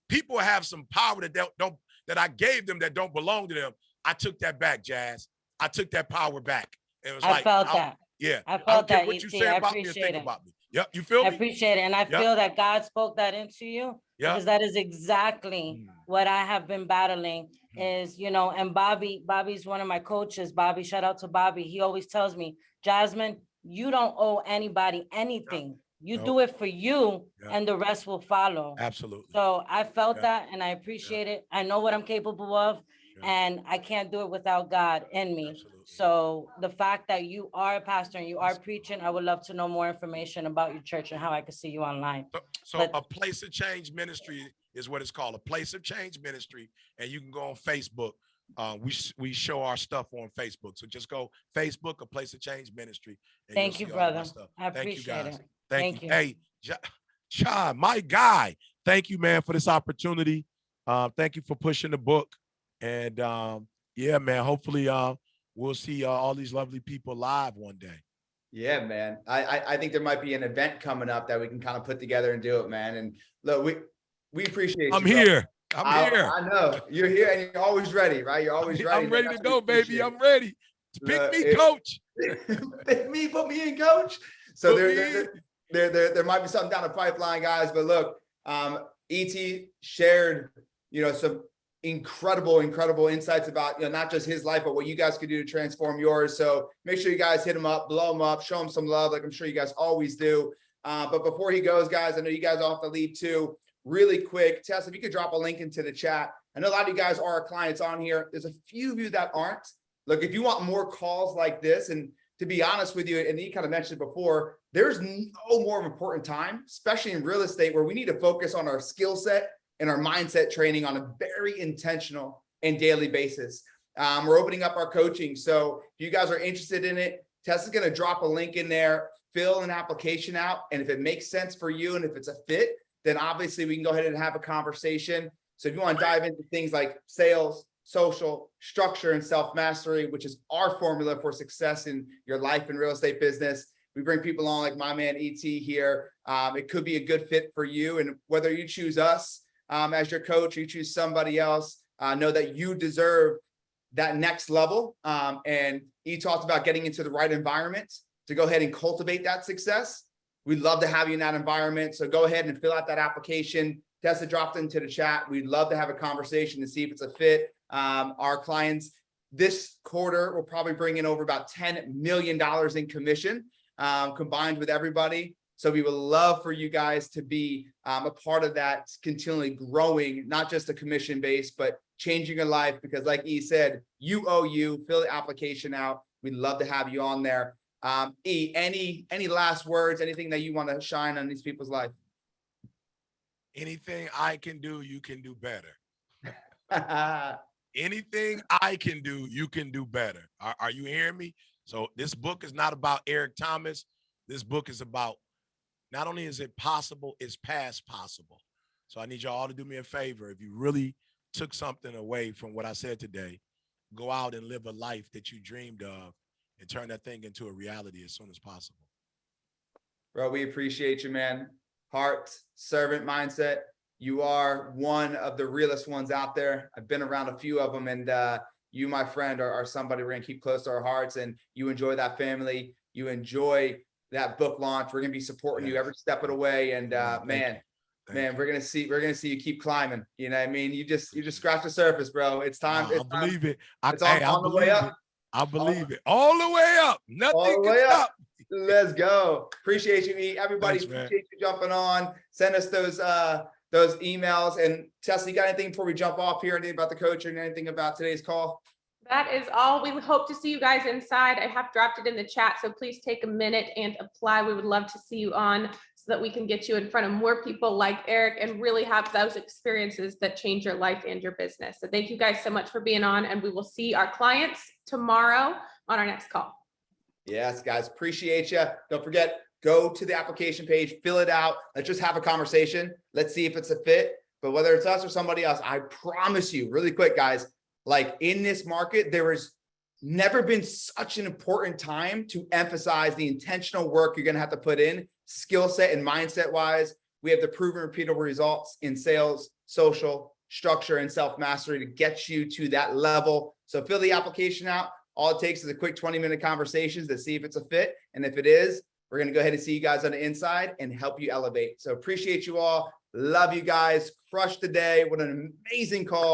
people have some power that I gave them that don't belong to them. I took that back, Jazz. I took that power back. And it was I felt that. Yeah. I felt that. What you say about me and think about me. Yep. You feel me? I appreciate it. And I feel that God spoke that into you, because that is exactly what I have been battling is, you know, and Bobby's one of my coaches. Bobby, shout out to Bobby. He always tells me, Jasmine, you don't owe anybody anything. You Nope. do it for you, Yeah. and the rest will follow. Absolutely. So I felt Yeah. that, and I appreciate it. I know what I'm capable of, Yeah. and I can't do it without God in me. Absolutely. So the fact that you are a pastor and you are preaching, I would love to know more information about your church and how I can see you online. So But- a place of change ministry is what it's called, a place of change ministry, and you can go on Facebook. We show our stuff on Facebook, so just go Facebook, a place of change ministry. And Thank you'll you, see all of my brother. stuff. I Thank you, appreciate guys. it. Thank you. you. Hey, John, my guy. Thank you, man, for this opportunity. Thank you for pushing the book, and yeah, man. Hopefully, we'll see all these lovely people live one day. Yeah, man. I think there might be an event coming up that we can kind of put together and do it, man. And look, we appreciate I'm you. Bro. here. I'm here. I know you're here and you're always ready, right? You're always ready. I'm ready to go, baby. I'm ready. Pick me, coach. Pick me, put me in, coach. So there might be something down the pipeline, guys. But look, ET shared, some incredible insights about, not just his life, but what you guys could do to transform yours. So make sure you guys hit him up, blow him up, show him some love, like I'm sure you guys always do. But before he goes, guys, I know you guys all have to leave too. Really quick, Tess, if you could drop a link into the chat. I know a lot of you guys are our clients on here. There's a few of you that aren't. Look, if you want more calls like this, and to be honest with you, and you kind of mentioned before, there's no more important time, especially in real estate, where we need to focus on our skill set and our mindset training on a very intentional and daily basis. We're opening up our coaching. So if you guys are interested in it, Tess is going to drop a link in there, fill an application out. And if it makes sense for you and if it's a fit, then obviously we can go ahead and have a conversation. So if you want to dive into things like sales, social, structure, and self-mastery, which is our formula for success in your life and real estate business, we bring people on like my man ET here. It could be a good fit for you. And whether you choose us as your coach, or you choose somebody else, know that you deserve that next level. And he talked about getting into the right environment to go ahead and cultivate that success. We'd love to have you in that environment. So go ahead and fill out that application. Tessa dropped into the chat. We'd love to have a conversation to see if it's a fit. Our clients this quarter will probably bring in over about $10 million in commission combined with everybody. So we would love for you guys to be a part of that, continually growing, not just a commission base, but changing your life. Because like E said, you owe you, fill the application out. We'd love to have you on there. E, any last words, anything that you want to shine on these people's life? Anything I can do, you can do better. Anything I can do, you can do better. Are you hearing me? So this book is not about Eric Thomas. This book is about, not only is it possible, it's past possible. So I need y'all to do me a favor. If you really took something away from what I said today, go out and live a life that you dreamed of and turn that thing into a reality as soon as possible. Bro, we appreciate you, man. Heart, servant mindset. You are one of the realest ones out there. I've been around a few of them, and you, my friend, are somebody we're going to keep close to our hearts. And you enjoy that family. You enjoy that book launch. We're going to be supporting you every step of the way. And man, we're going to see you keep climbing. You know what I mean? You just scratch the surface, bro. It's time. I believe it. It's on the way up. I believe it. All the way up. Nothing can stop. Let's go. Appreciate you, E. Everybody. Thanks, appreciate you jumping on. Send us those emails. And Tessa, you got anything before we jump off here? Anything about the coach or anything about today's call? That is all. We hope to see you guys inside. I have dropped it in the chat, so please take a minute and apply. We would love to see you on so that we can get you in front of more people like Eric and really have those experiences that change your life and your business. So thank you guys so much for being on, and we will see our clients tomorrow on our next call. Yes, guys, appreciate you. Don't forget, go to the application page, fill it out. Let's just have a conversation. Let's see if it's a fit. But whether it's us or somebody else, I promise you, really quick, guys, like in this market, there has never been such an important time to emphasize the intentional work you're going to have to put in, skill set and mindset wise. We have the proven repeatable results in sales, social, structure, and self-mastery to get you to that level. So fill the application out. All it takes is a quick 20-minute conversations to see if it's a fit. And if it is, we're going to go ahead and see you guys on the inside and help you elevate. So appreciate you all. Love you guys. Crush the day. What an amazing call.